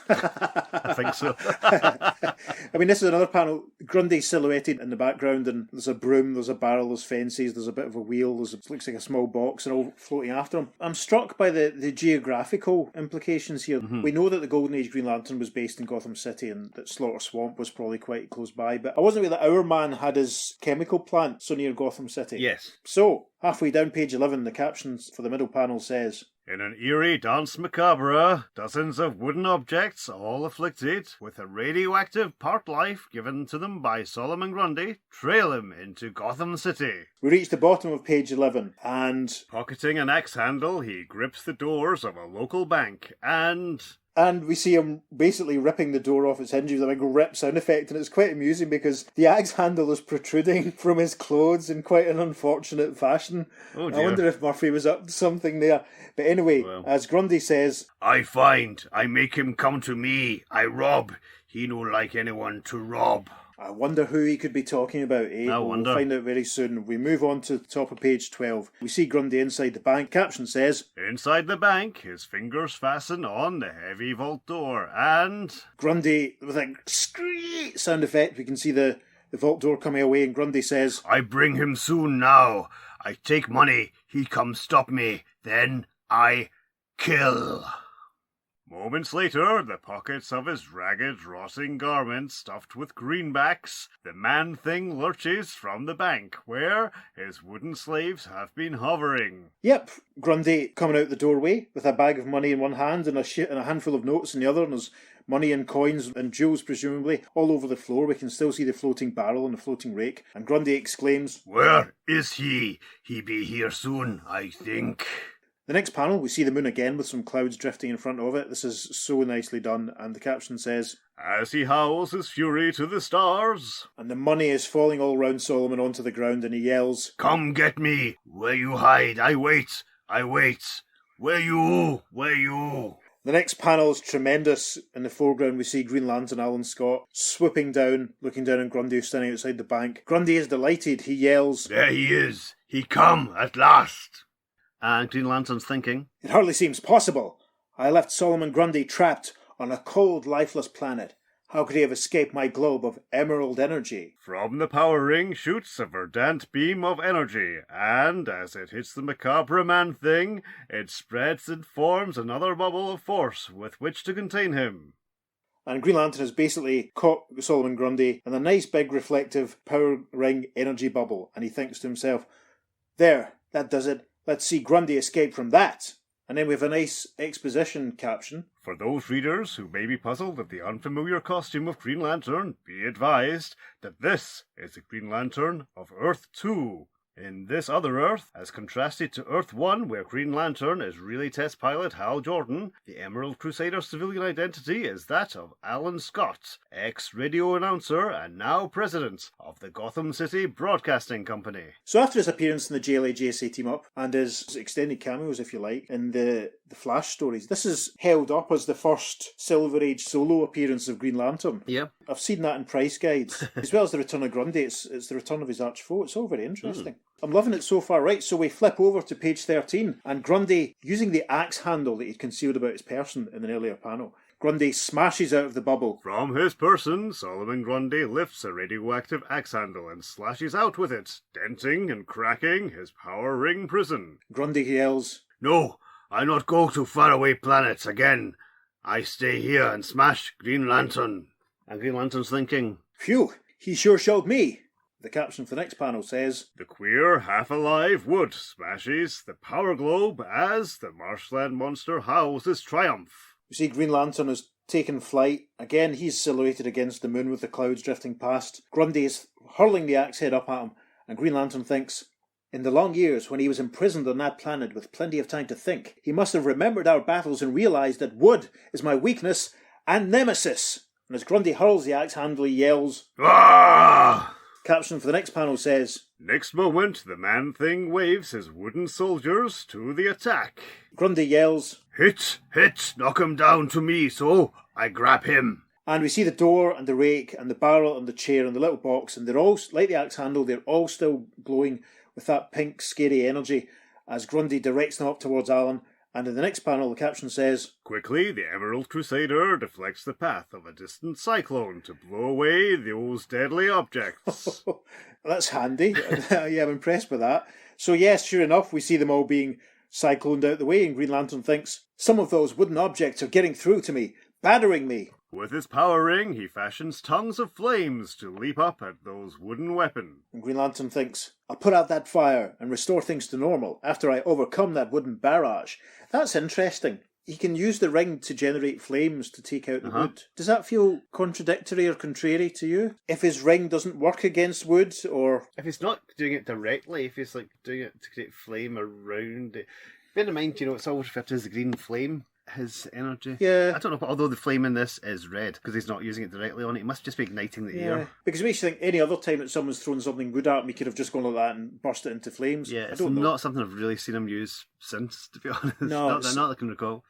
I think so. I mean, this is another panel. Grundy silhouetted in the background, and there's a broom, there's a barrel, there's fences, there's a bit of a wheel, it looks like a small box, and all floating after him. I'm struck by the geographical implications here. Mm-hmm. We know that the Golden Age Green Lantern was based in Gotham City, and that Slaughter Swamp was probably quite close by, but I wasn't aware that Hourman had his chemical plant so near Gotham City. Yes. So, halfway down page 11, the captions for the middle panel says, "In an eerie dance macabre, dozens of wooden objects, all afflicted, with a radioactive part life given to them by Solomon Grundy, trail him into Gotham City." We reach the bottom of page 11, and pocketing an axe handle, he grips the doors of a local bank, and we see him basically ripping the door off its hinges with a big rip sound effect, and it's quite amusing because the axe handle is protruding from his clothes in quite an unfortunate fashion. Oh dear. I wonder if Murphy was up to something there. But anyway, as Grundy says, "I find, I make him come to me, I rob, he no like anyone to rob." I wonder who he could be talking about, eh? I wonder. We'll find out very soon. We move on to the top of page 12. We see Grundy inside the bank. Caption says, "Inside the bank, his fingers fasten on the heavy vault door, and..." Grundy, with a screech sound effect, we can see the vault door coming away, and Grundy says, "I bring him soon now. I take money, he come stop me, then I kill." Moments later, the pockets of his ragged, rotting garments stuffed with greenbacks, the man-thing lurches from the bank, where his wooden slaves have been hovering. Yep, Grundy coming out the doorway with a bag of money in one hand and a handful of notes in the other, and there's money and coins and jewels, presumably, all over the floor. We can still see the floating barrel and the floating rake, and Grundy exclaims, "Where is he? He be here soon, I think." The next panel, we see the moon again with some clouds drifting in front of it. This is so nicely done, and the caption says, "As he howls his fury to the stars." And the money is falling all round Solomon onto the ground, and he yells, "Come get me! Where you hide? I wait! I wait! Where you? Where you?" The next panel is tremendous. In the foreground, we see Green Lantern Alan Scott swooping down, looking down on Grundy who's standing outside the bank. Grundy is delighted. He yells, "There he is! He come at last!" And Green Lantern's thinking, "It hardly seems possible. I left Solomon Grundy trapped on a cold, lifeless planet. How could he have escaped my globe of emerald energy?" From the power ring shoots a verdant beam of energy, and as it hits the macabre man-thing, it spreads and forms another bubble of force with which to contain him. And Green Lantern has basically caught Solomon Grundy in a nice big reflective power ring energy bubble, and he thinks to himself, "There, that does it. Let's see Grundy escape from that." And then we have a nice exposition caption. For those readers who may be puzzled at the unfamiliar costume of Green Lantern, be advised that this is the Green Lantern of Earth 2. In this other Earth, as contrasted to Earth 1, where Green Lantern is really test pilot Hal Jordan, the Emerald Crusader's civilian identity is that of Alan Scott, ex-radio announcer and now president of the Gotham City Broadcasting Company. So after his appearance in the JLA JSA team-up, and his extended cameos, if you like, in the Flash stories, this is held up as the first Silver Age solo appearance of Green Lantern. Yeah. I've seen that in price guides. As well as the return of Grundy, it's the return of his arch-foe. It's all very interesting. I'm loving it so far. Right, so we flip over to page 13, and Grundy, using the axe handle that he'd concealed about his person in an earlier panel, Grundy smashes out of the bubble. From his person, Solomon Grundy lifts a radioactive axe handle and slashes out with it, denting and cracking his power ring prison. Grundy yells, "No, I not go to faraway planets again. I stay here and smash Green Lantern." And Green Lantern's thinking, "Phew, he sure showed me." The caption for the next panel says, "The queer, half-alive wood smashes the power globe as the marshland monster howls his triumph." We see Green Lantern has taken flight. Again, he's silhouetted against the moon with the clouds drifting past. Grundy is hurling the axe head up at him, and Green Lantern thinks, in the long years when he was imprisoned on that planet with plenty of time to think, he must have remembered our battles and realised that wood is my weakness and nemesis. And as Grundy hurls the axe handle, he yells, "Ah!" Caption for the next panel says, Next moment, the man-thing waves his wooden soldiers to the attack. Grundy yells, Hit, knock him down to me, so I grab him. And we see the door and the rake and the barrel and the chair and the little box, and they're all, like the axe handle, they're all still glowing with that pink, scary energy as Grundy directs them up towards Alan, And in the next panel, the caption says, Quickly, the Emerald Crusader deflects the path of a distant cyclone to blow away those deadly objects. That's handy. Yeah, I'm impressed with that. So yes, sure enough, we see them all being cycloned out the way, and Green Lantern thinks, some of those wooden objects are getting through to me, battering me. With his power ring, he fashions tongues of flames to leap up at those wooden weapons. And Green Lantern thinks, I'll put out that fire and restore things to normal after I overcome that wooden barrage. That's interesting. He can use the ring to generate flames to take out the wood. Does that feel contradictory or contrary to you? If his ring doesn't work against wood, or... If he's not doing it directly, if he's like doing it to create flame around it... Bear in mind, it's always referred to as the green flame. His energy. Yeah. I don't know, but although the flame in this is red, because he's not using it directly on it, he must just be igniting the air. Because it makes you think any other time that someone's thrown something wood at him, he could have just gone like that and burst it into flames. Yeah, it's not something I've really seen him use since, to be honest. No. Not that I can recall.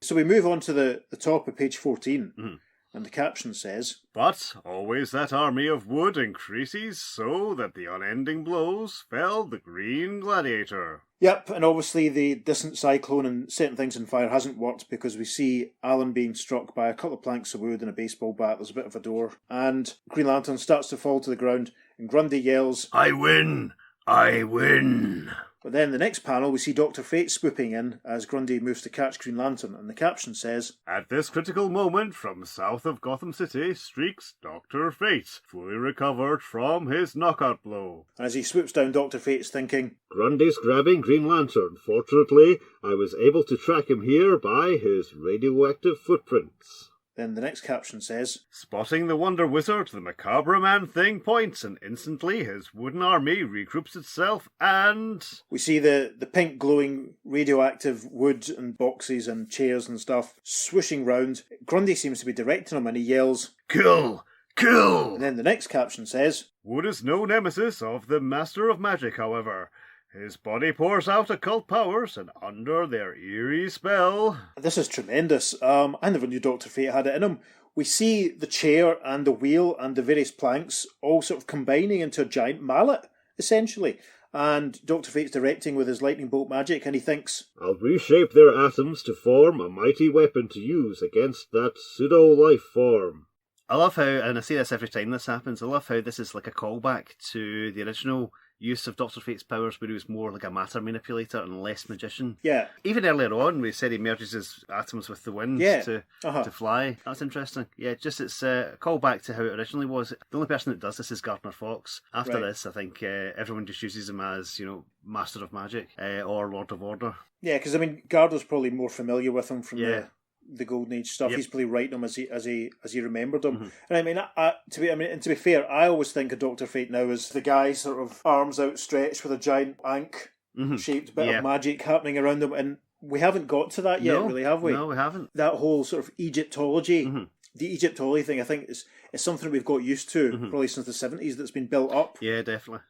So we move on to the top of page 14. And the caption says, But always that army of wood increases so that the unending blows fell the green gladiator. Yep, and obviously the distant cyclone and setting things on fire hasn't worked because we see Alan being struck by a couple of planks of wood and a baseball bat. There's a bit of a door. And Green Lantern starts to fall to the ground and Grundy yells, I win! I win! But then the next panel we see Dr. Fate swooping in as Grundy moves to catch Green Lantern, and the caption says, At this critical moment from south of Gotham City streaks Dr. Fate, fully recovered from his knockout blow. And as he swoops down, Dr. Fate's thinking, Grundy's grabbing Green Lantern. Fortunately, I was able to track him here by his radioactive footprints. Then the next caption says, Spotting the Wonder Wizard, the macabre man thing points, and instantly his wooden army regroups itself, and... We see the pink glowing radioactive wood and boxes and chairs and stuff swooshing round. Grundy seems to be directing them and he yells, Kill! Kill! And then the next caption says, Wood is no nemesis of the Master of Magic, however. His body pours out occult powers, and under their eerie spell... This is tremendous. I never knew Dr. Fate had it in him. We see the chair and the wheel and the various planks all sort of combining into a giant mallet, essentially. And Dr. Fate's directing with his lightning bolt magic, and he thinks, I'll reshape their atoms to form a mighty weapon to use against that pseudo-life form. I love how, and I see this every time this happens, I love how this is like a callback to the original use of Dr. Fate's powers, where he was more like a matter manipulator and less magician. Yeah. Even earlier on, we said he merges his atoms with the wind to fly. That's interesting. Yeah, it's a callback to how it originally was. The only person that does this is Gardner Fox. After this, I think everyone just uses him as, Master of Magic or Lord of Order. Yeah, because Gardner's probably more familiar with him from the Golden Age stuff. Yep. He's probably writing them as he remembered them. And to be fair, I always think of Dr. Fate now as the guy sort of arms outstretched with a giant ankh shaped bit of magic happening around him, and we haven't got to that yet, really, have we? No, we haven't. That whole sort of Egyptology, the Egyptology thing, I think is something we've got used to probably since the 70s. That's been built up. Yeah, definitely.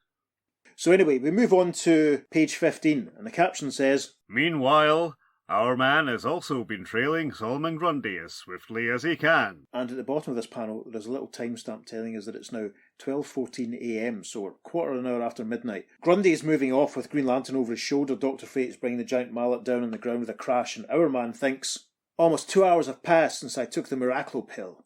So anyway, we move on to page 15, and the caption says, Meanwhile, Hourman has also been trailing Solomon Grundy as swiftly as he can. And at the bottom of this panel, there's a little timestamp telling us that it's now 12:14 a.m, so we're a quarter of an hour after midnight. Grundy is moving off with Green Lantern over his shoulder. Dr. Fate is bringing the giant mallet down on the ground with a crash, and Hourman thinks, Almost 2 hours have passed since I took the Miracle Pill.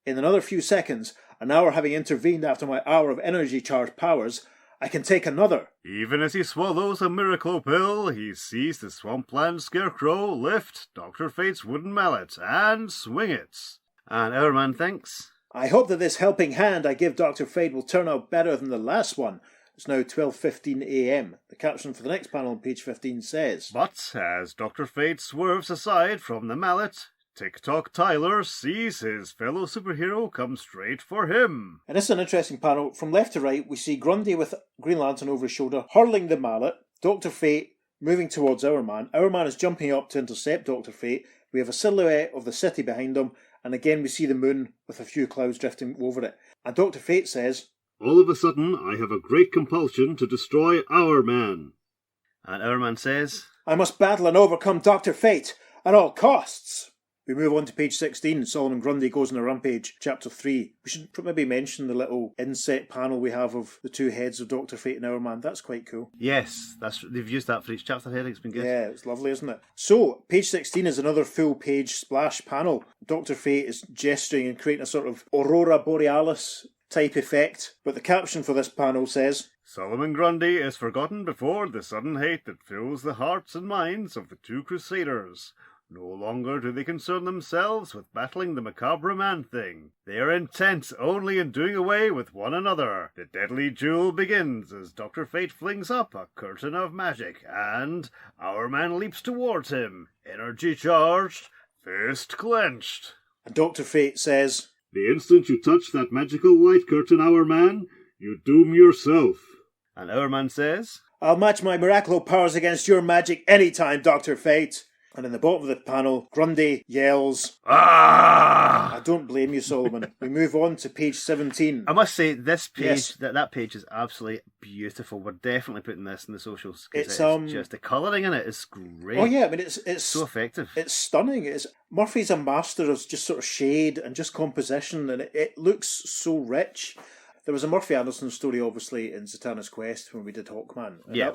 In another few seconds, an hour having intervened after my hour of energy-charged powers, I can take another. Even as he swallows a miracle pill, he sees the Swampland Scarecrow lift Dr. Fate's wooden mallet and swing it. And Hourman thinks, I hope that this helping hand I give Dr. Fate will turn out better than the last one. It's now 12:15 a.m. The caption for the next panel on page 15 says, But as Dr. Fate swerves aside from the mallet, TikTok Tyler sees his fellow superhero come straight for him. And this is an interesting panel. From left to right, we see Grundy with Green Lantern over his shoulder, hurling the mallet. Dr. Fate moving towards Hourman. Hourman is jumping up to intercept Dr. Fate. We have a silhouette of the city behind him, and again we see the moon with a few clouds drifting over it. And Dr. Fate says, All of a sudden, I have a great compulsion to destroy Hourman. And Hourman says, I must battle and overcome Dr. Fate at all costs. We move on to page 16. Solomon Grundy goes on a rampage, chapter 3. We should maybe mention the little inset panel we have of the two heads of Dr. Fate and Hourman. That's quite cool. Yes, they've used that for each chapter heading. It's been good. Yeah, it's lovely, isn't it? So, page 16 is another full page splash panel. Dr. Fate is gesturing and creating a sort of aurora borealis type effect. But the caption for this panel says, Solomon Grundy is forgotten before the sudden hate that fills the hearts and minds of the two crusaders. No longer do they concern themselves with battling the macabre man-thing. They are intent only in doing away with one another. The deadly duel begins as Dr. Fate flings up a curtain of magic, and Hourman leaps towards him, energy charged, fist clenched. And Dr. Fate says, The instant you touch that magical light curtain, Hourman, you doom yourself. And Hourman says, I'll match my miraculous powers against your magic anytime, Dr. Fate. And in the bottom of the panel, Grundy yells, Ah! I don't blame you, Solomon. We move on to page 17. I must say, this page, Yes. that page is absolutely beautiful. We're definitely putting this in the socials. 'Cause It's, just the colouring in it is great. Oh yeah, I mean it's So effective. It's stunning. Murphy's a master of just sort of shade and just composition, and it looks so rich. There was a Murphy Anderson story, obviously, in Zatanna's Quest when we did Hawkman, and Yeah. that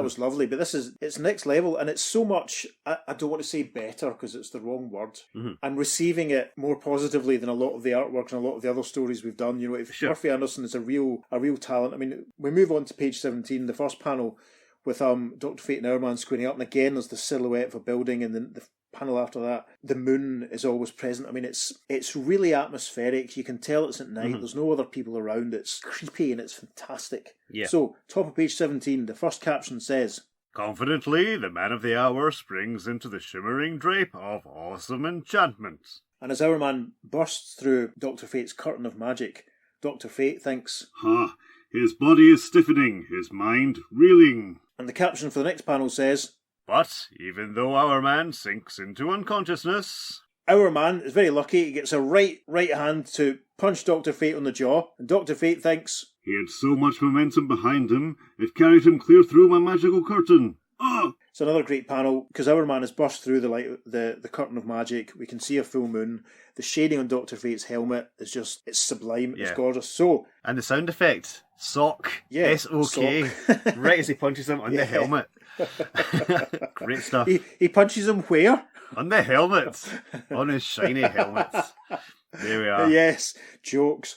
was lovely. But it's next level, and it's so much. I don't want to say better because it's the wrong word. Mm-hmm. I'm receiving it more positively than a lot of the artwork and a lot of the other stories we've done. You know, if Sure. Murphy Anderson is a real talent. I mean, we move on to page 17, the first panel with Dr. Fate and Hourman squinting up, and again there's the silhouette of a building, and then the panel after that, the moon is always present. I mean, it's really atmospheric. You can tell it's at night. Mm-hmm. There's no other people around. It's creepy and it's fantastic. Yeah. So, top of page 17, the first caption says, Confidently, the man of the hour springs into the shimmering drape of awesome enchantment. and as Hourman bursts through Dr. Fate's curtain of magic, Dr. Fate thinks, Ha! His body is stiffening, his mind reeling. and the caption for the next panel says, But even though our man sinks into unconsciousness, Hourman is very lucky. He gets a right hand to punch Dr. Fate on the jaw, and Dr. Fate thinks, he had so much momentum behind him, it carried him clear through my magical curtain. Ah! it's another great panel because Hourman has burst through the curtain of magic. We can see a full moon. The shading on Dr. Fate's helmet is it's sublime. It's Yeah. gorgeous. So, And the sound effect, sock, Yeah, S-O-K, sock. right as he punches him on Yeah. the helmet. Great stuff. he punches him where? On the helmet! On his shiny helmet. There we are. Yes, jokes.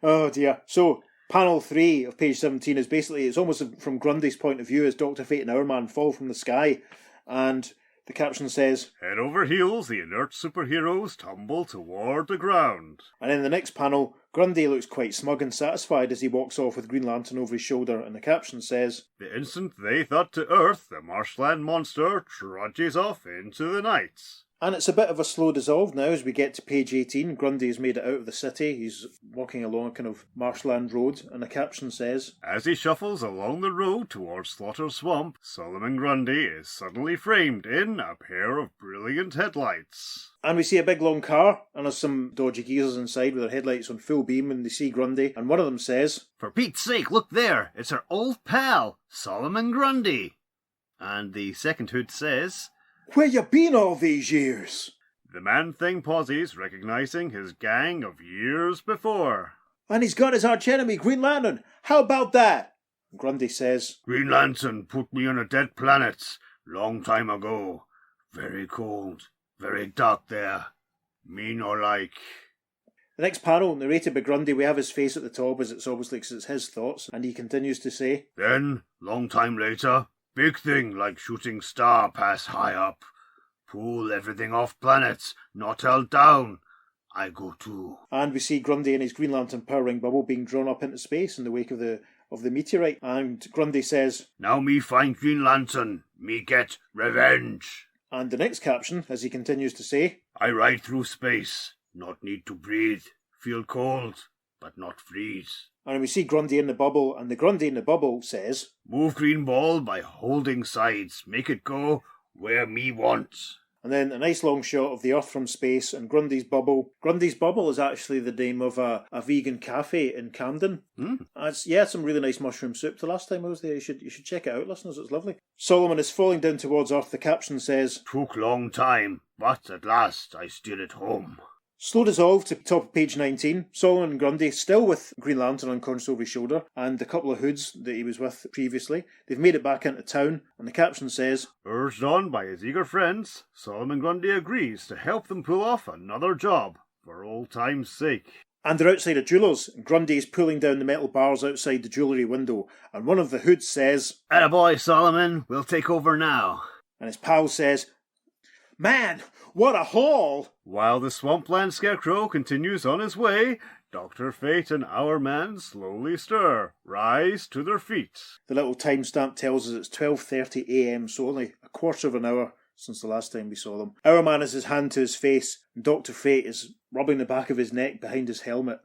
Oh dear. So, panel 3 of page 17 is basically, it's almost from Grundy's point of view as Dr. Fate and Hourman fall from the sky, and the caption says, Head over heels, the inert superheroes tumble toward the ground. and in the next panel, Grundy looks quite smug and satisfied as he walks off with Green Lantern over his shoulder, and the caption says, The instant they thought to earth, the marshland monster trudges off into the night. and it's a bit of a slow dissolve now as we get to page 18. Grundy has made it out of the city. He's walking along a kind of marshland road, and the caption says, As he shuffles along the road towards Slaughter Swamp, Solomon Grundy is suddenly framed in a pair of brilliant headlights. and we see a big long car, and there's some dodgy geezers inside with their headlights on full beam, and they see Grundy, and one of them says, For Pete's sake, look there, it's our old pal, Solomon Grundy. And the second hood says, Where you been all these years? The man-thing pauses, recognizing his gang of years before. And he's got his archenemy, Green Lantern. How about that? Grundy says, Green Lantern put me on a dead planet, long time ago. Very cold, very dark there. Me no like. The next panel, narrated by Grundy, we have his face at the top as it's obviously 'cause it's his thoughts, and he continues to say, Then, long time later, big thing like shooting star pass high up. Pull everything off planet, not held down. I go too. and we see Grundy and his Green Lantern power ring bubble being drawn up into space in the wake of the meteorite, and Grundy says, Now me find Green Lantern, me get revenge. and the next caption, as he continues to say, I ride through space, not need to breathe. Feel cold, but not freeze. and we see Grundy in the bubble, and the Grundy in the bubble says, Move green ball by holding sides, make it go where me want. and then a nice long shot of the Earth from space and Grundy's bubble. Grundy's bubble is actually the name of a vegan cafe in Camden. It's some really nice mushroom soup the last time I was there. You should check it out, listeners. It's lovely. Solomon is falling down towards Earth. The caption says, Took long time, but at last I steer it home. Slow dissolve to top of page 19. Solomon and Grundy, still with Green Lantern unconscious over his shoulder, and the couple of hoods that he was with previously. They've made it back into town, and the caption says, Urged on by his eager friends, Solomon Grundy agrees to help them pull off another job, for old time's sake. And they're outside a jeweller's, and Grundy is pulling down the metal bars outside the jewellery window, and one of the hoods says, Attaboy, Solomon, we'll take over now. And his pal says, Man, what a haul! While the Swampland Scarecrow continues on his way, Dr. Fate and Hourman slowly stir, rise to their feet. The little timestamp tells us it's 12:30 a.m, so only a quarter of an hour since the last time we saw them. Hourman has his hand to his face, and Dr. Fate is rubbing the back of his neck behind his helmet.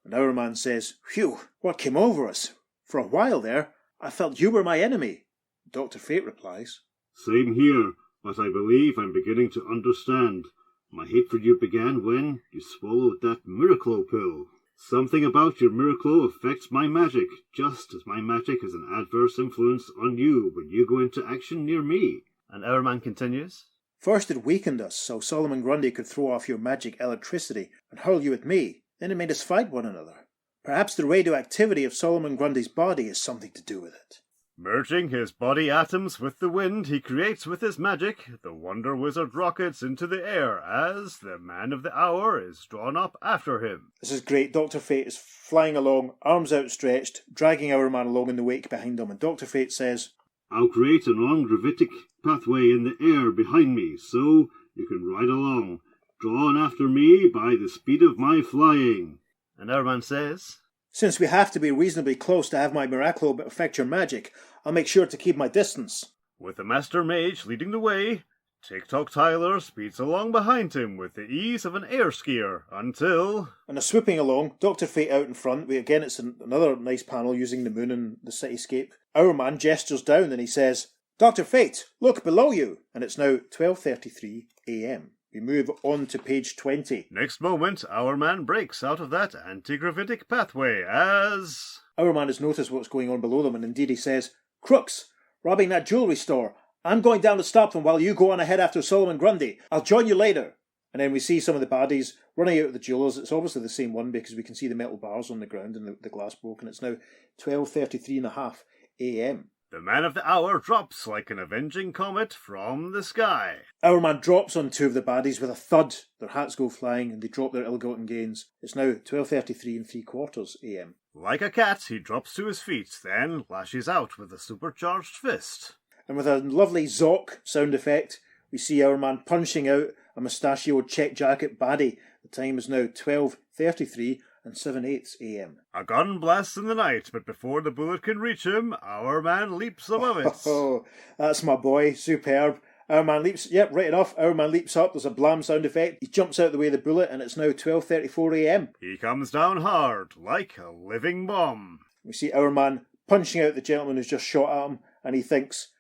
And Hourman says, Phew, what came over us? For a while there, I felt you were my enemy. Dr. Fate replies, Same here, but I believe I'm beginning to understand. My hate for you began when you swallowed that Miraclo pill. Something about your Miraclo affects my magic, just as my magic has an adverse influence on you when you go into action near me. And Hourman continues, First it weakened us so Solomon Grundy could throw off your magic electricity and hurl you at me. Then it made us fight one another. Perhaps the radioactivity of Solomon Grundy's body has something to do with it. Merging his body atoms with the wind he creates with his magic, the Wonder Wizard rockets into the air as the Man of the Hour is drawn up after him. This is great. Dr. Fate is flying along, arms outstretched, dragging Hourman along in the wake behind him, and Dr. Fate says, I'll create a non-gravitic pathway in the air behind me, so you can ride along, drawn after me by the speed of my flying. And Hourman says, Since we have to be reasonably close to have my Miraclo affect your magic, I'll make sure to keep my distance. With the Master Mage leading the way, TikTok Tyler speeds along behind him with the ease of an air skier until... And swooping along, Dr. Fate out in front. Again, it's another nice panel using the moon and the cityscape. Hourman gestures down and he says, Dr. Fate, look below you. And it's now 12:33 a.m. We move on to page 20. Next moment, Hourman breaks out of that anti-gravitic pathway as... Hourman has noticed what's going on below them, and indeed he says, Crooks, robbing that jewellery store. I'm going down to stop them while you go on ahead after Solomon Grundy. I'll join you later. And then we see some of the baddies running out of the jewellers. It's obviously the same one because we can see the metal bars on the ground and the glass broken. It's now 12:33.5 a.m. The Man of the Hour drops like an avenging comet from the sky. Hourman drops on two of the baddies with a thud. Their hats go flying and they drop their ill-gotten gains. It's now 12:33 a.m. Like a cat, he drops to his feet, then lashes out with a supercharged fist. And with a lovely zock sound effect, we see Hourman punching out a mustachioed check jacket baddie. The time is now 12:33 and 7/8 a.m. A gun blasts in the night, but before the bullet can reach him, Hourman leaps above it. Oh, that's my boy. Superb. Hourman leaps. Yep, right enough. Hourman leaps up. There's a blam sound effect. He jumps out the way of the bullet, and it's now 12:34 a.m. He comes down hard, like a living bomb. We see Hourman punching out the gentleman who's just shot at him, and he thinks,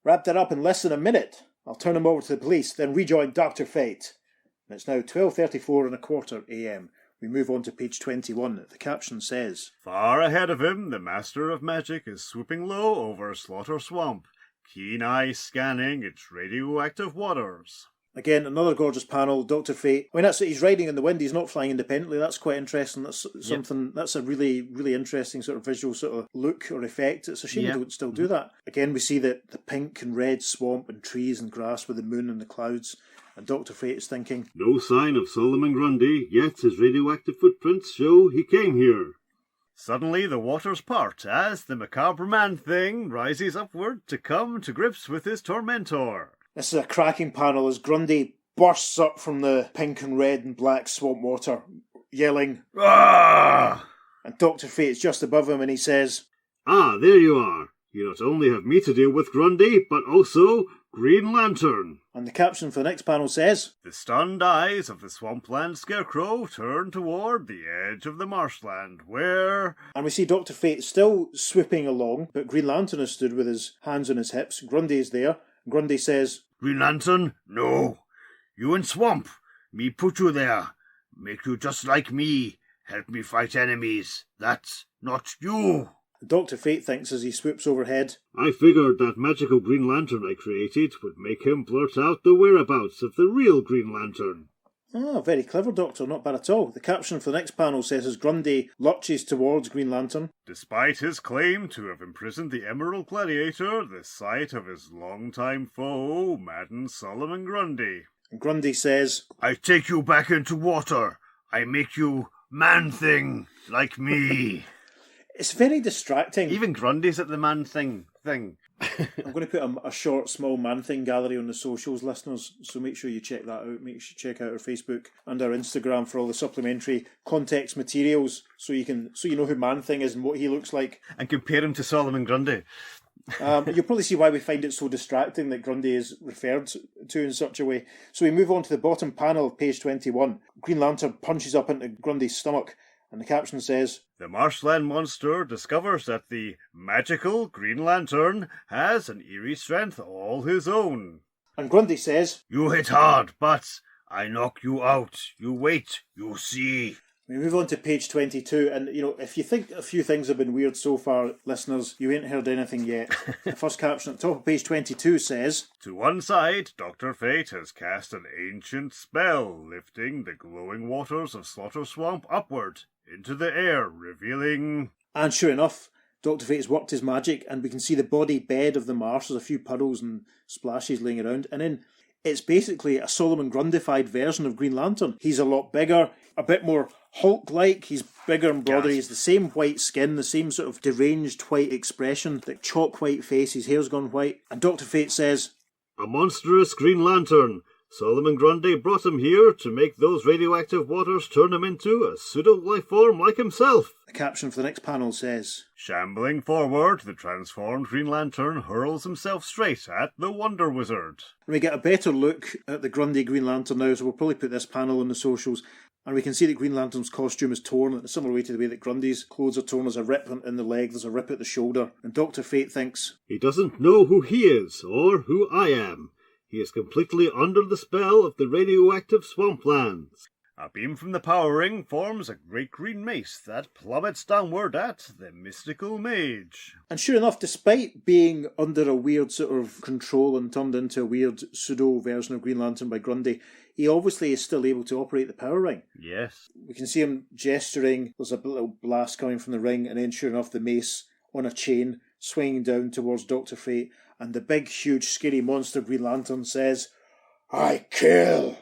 wrap that up in less than a minute. I'll turn him over to the police, then rejoin Dr. Fate. And it's now 12:34 a.m. We move on to page 21. The caption says, Far ahead of him, the Master of Magic is swooping low over Slaughter Swamp, keen eye scanning its radioactive waters. Again, another gorgeous panel. Dr. Fate. I mean, that's he's riding in the wind. He's not flying independently. That's quite interesting. That's something. Yep. That's a really, really interesting sort of visual sort of look or effect. It's a shame they don't still do that. Again, we see the pink and red swamp and trees and grass with the moon and the clouds. And Dr. Fate is thinking, no sign of Solomon Grundy, yet his radioactive footprints show he came here. Suddenly the waters part as the macabre man-thing rises upward to come to grips with his tormentor. This is a cracking panel as Grundy bursts up from the pink and red and black swamp water, yelling, Ah! And Dr. Fate is just above him and he says, Ah, there you are. You not only have me to deal with, Grundy, but also Green Lantern. And the caption for the next panel says, the stunned eyes of the Swampland Scarecrow turn toward the edge of the marshland, where... And we see Dr. Fate still swooping along, but Green Lantern has stood with his hands on his hips. Grundy is there. Grundy says, Green Lantern? No. You in swamp. Me put you there. Make you just like me. Help me fight enemies. That's not you. Dr. Fate thinks as he swoops overhead, I figured that magical Green Lantern I created would make him blurt out the whereabouts of the real Green Lantern. Ah, very clever, Doctor, not bad at all. The caption for the next panel says as Grundy lurches towards Green Lantern. Despite his claim to have imprisoned the Emerald Gladiator, the sight of his longtime foe maddens Solomon Grundy. And Grundy says, I take you back into water. I make you man-thing, like me. It's very distracting. Even Grundy's at the man-thing. I'm going to put a short, small Man-Thing gallery on the socials, listeners, so make sure you check that out. Make sure you check out our Facebook and our Instagram for all the supplementary context materials, so you know who Man-Thing is and what he looks like. And compare him to Solomon Grundy. You'll probably see why we find it so distracting that Grundy is referred to in such a way. So we move on to the bottom panel of page 21. Green Lantern punches up into Grundy's stomach, and the caption says, The marshland monster discovers that the magical Green Lantern has an eerie strength all his own. And Grundy says, You hit hard, but I knock you out. You wait, you see. We move on to page 22, and if you think a few things have been weird so far, listeners, you ain't heard anything yet. The first caption at the top of page 22 says, To one side, Dr. Fate has cast an ancient spell, lifting the glowing waters of Slaughter Swamp upward into the air, revealing... And sure enough, Dr. Fate has worked his magic, and we can see the body bed of the marsh. There's a few puddles and splashes laying around, and then it's basically a Solomon Grundified version of Green Lantern. He's a lot bigger, a bit more Hulk-like. He's bigger and broader. He's the same white skin, the same sort of deranged white expression, the chalk white face. His hair's gone white. And Dr. Fate says, A monstrous Green Lantern. Solomon Grundy brought him here to make those radioactive waters turn him into a pseudo-life form like himself. The caption for the next panel says, Shambling forward, the transformed Green Lantern hurls himself straight at the Wonder Wizard. And we get a better look at the Grundy Green Lantern now, so we'll probably put this panel on the socials. And we can see that Green Lantern's costume is torn in a similar way to the way that Grundy's clothes are torn. There's a rip in the leg, there's a rip at the shoulder. And Dr. Fate thinks, He doesn't know who he is, or who I am. He is completely under the spell of the radioactive swamplands. A beam from the power ring forms a great green mace that plummets downward at the mystical mage. And sure enough, despite being under a weird sort of control and turned into a weird pseudo version of Green Lantern by Grundy, he obviously is still able to operate the power ring. Yes. We can see him gesturing. There's a little blast coming from the ring, and then sure enough, the mace on a chain swinging down towards Dr. Fate, and the big, huge, scary monster Green Lantern says, I kill!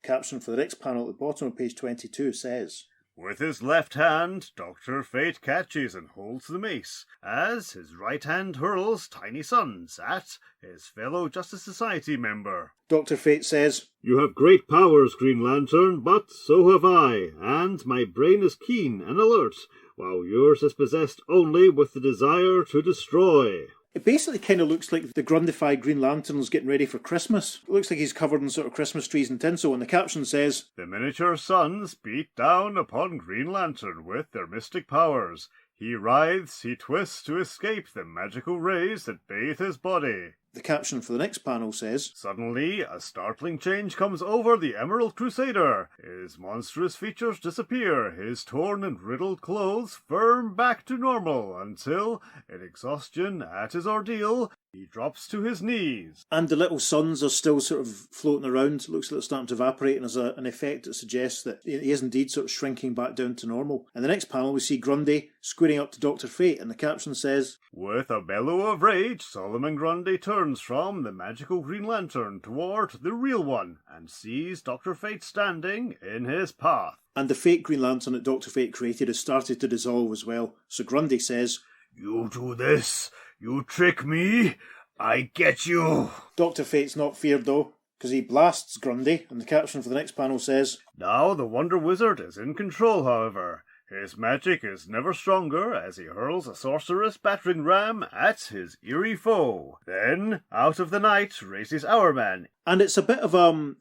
Caption for the next panel at the bottom of page 22 says, With his left hand, Dr. Fate catches and holds the mace, as his right hand hurls tiny suns at his fellow Justice Society member. Dr. Fate says, You have great powers, Green Lantern, but so have I, and my brain is keen and alert, while yours is possessed only with the desire to destroy. It basically kind of looks like the Grundified Green Lantern's getting ready for Christmas. It looks like he's covered in sort of Christmas trees and tinsel, and the caption says, The miniature suns beat down upon Green Lantern with their mystic powers. He writhes, he twists to escape the magical rays that bathe his body. The caption for the next panel says, Suddenly, a startling change comes over the Emerald Crusader. His monstrous features disappear, his torn and riddled clothes firm back to normal, until, in exhaustion at his ordeal, he drops to his knees. And the little suns are still sort of floating around. It looks like they're starting to evaporate, and there's an effect that suggests that he is indeed sort of shrinking back down to normal. In the next panel, we see Grundy squaring up to Dr. Fate, and the caption says, With a bellow of rage, Solomon Grundy turns from the magical Green Lantern toward the real one, and sees Dr. Fate standing in his path. And the fake Green Lantern that Dr. Fate created has started to dissolve as well. So Grundy says, You do this, you trick me, I get you. Dr. Fate's not feared though, because he blasts Grundy, and the caption for the next panel says, Now the Wonder Wizard is in control, however. His magic is never stronger as he hurls a sorcerous battering ram at his eerie foe. Then, out of the night, races Hourman. And it's a bit of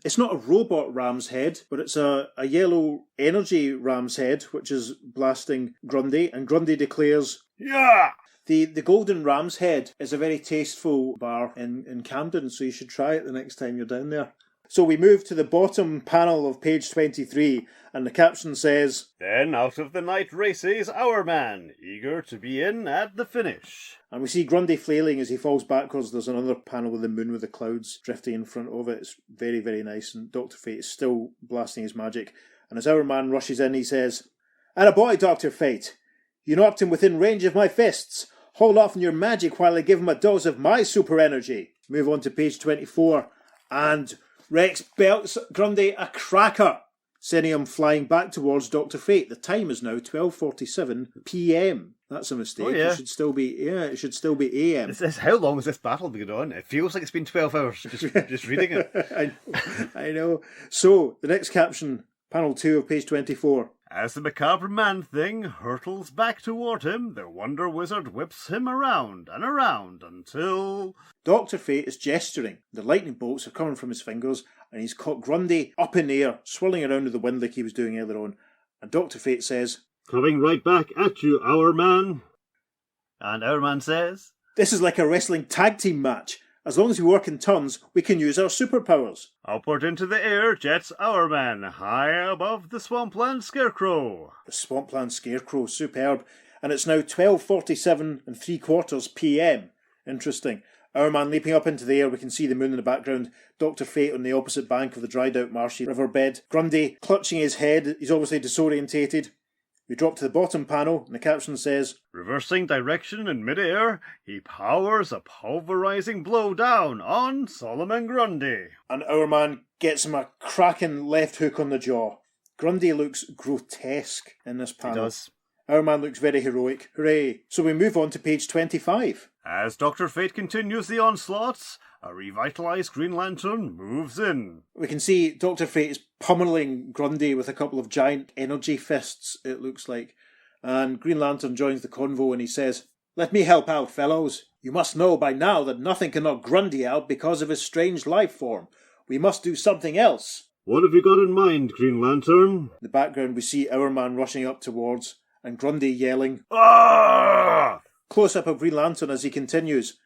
it's not a robot ram's head, but it's a yellow energy ram's head, which is blasting Grundy, and Grundy declares, Yeah! The Golden Ram's Head is a very tasteful bar in Camden, so you should try it the next time you're down there. So we move to the bottom panel of page 23, and the caption says, Then out of the night races Hourman, eager to be in at the finish. And we see Grundy flailing as he falls backwards. There's another panel with the moon with the clouds drifting in front of it. It's very, very nice, and Dr. Fate is still blasting his magic. And as Hourman rushes in, he says, "Atta boy, Dr. Fate! You knocked him within range of my fists. Hold off on your magic while I give him a dose of my super energy." Move on to page 24, and Rex belts Grundy a cracker, sending him flying back towards Dr. Fate. The time is now 12:47 p.m. That's a mistake. Oh, yeah. It should still be a.m. How long has this battle been going on? It feels like it's been 12 hours just reading it. I know. So, the next caption, panel 2 of page 24. As the macabre man thing hurtles back toward him, the Wonder Wizard whips him around and around until... Dr. Fate is gesturing. The lightning bolts are coming from his fingers, and he's caught Grundy up in the air, swirling around with the wind like he was doing earlier on. And Dr. Fate says, "Coming right back at you, Hourman." And Hourman says, "This is like a wrestling tag team match. As long as we work in turns, we can use our superpowers." Upward into the air jets Hourman, high above the swampland scarecrow. The swampland scarecrow, superb. And it's now 12:47 3/4 p.m. Interesting. Hourman leaping up into the air, we can see the moon in the background. Dr. Fate on the opposite bank of the dried out marshy riverbed. Grundy clutching his head, he's obviously disorientated. We drop to the bottom panel, and the caption says, Reversing direction in midair, he powers a pulverizing blow down on Solomon Grundy. And Hourman gets him a cracking left hook on the jaw. Grundy looks grotesque in this panel. He does. Hourman looks very heroic. Hooray. So we move on to page 25. As Dr. Fate continues the onslaughts, a revitalized Green Lantern moves in. We can see Dr. Fate is pummeling Grundy with a couple of giant energy fists, it looks like. And Green Lantern joins the convo and he says, "Let me help out, fellows. You must know by now that nothing can knock Grundy out because of his strange life form. We must do something else." What have you got in mind, Green Lantern? In the background we see Hourman rushing up towards, and Grundy yelling, Ah! Close-up of Green Lantern as he continues,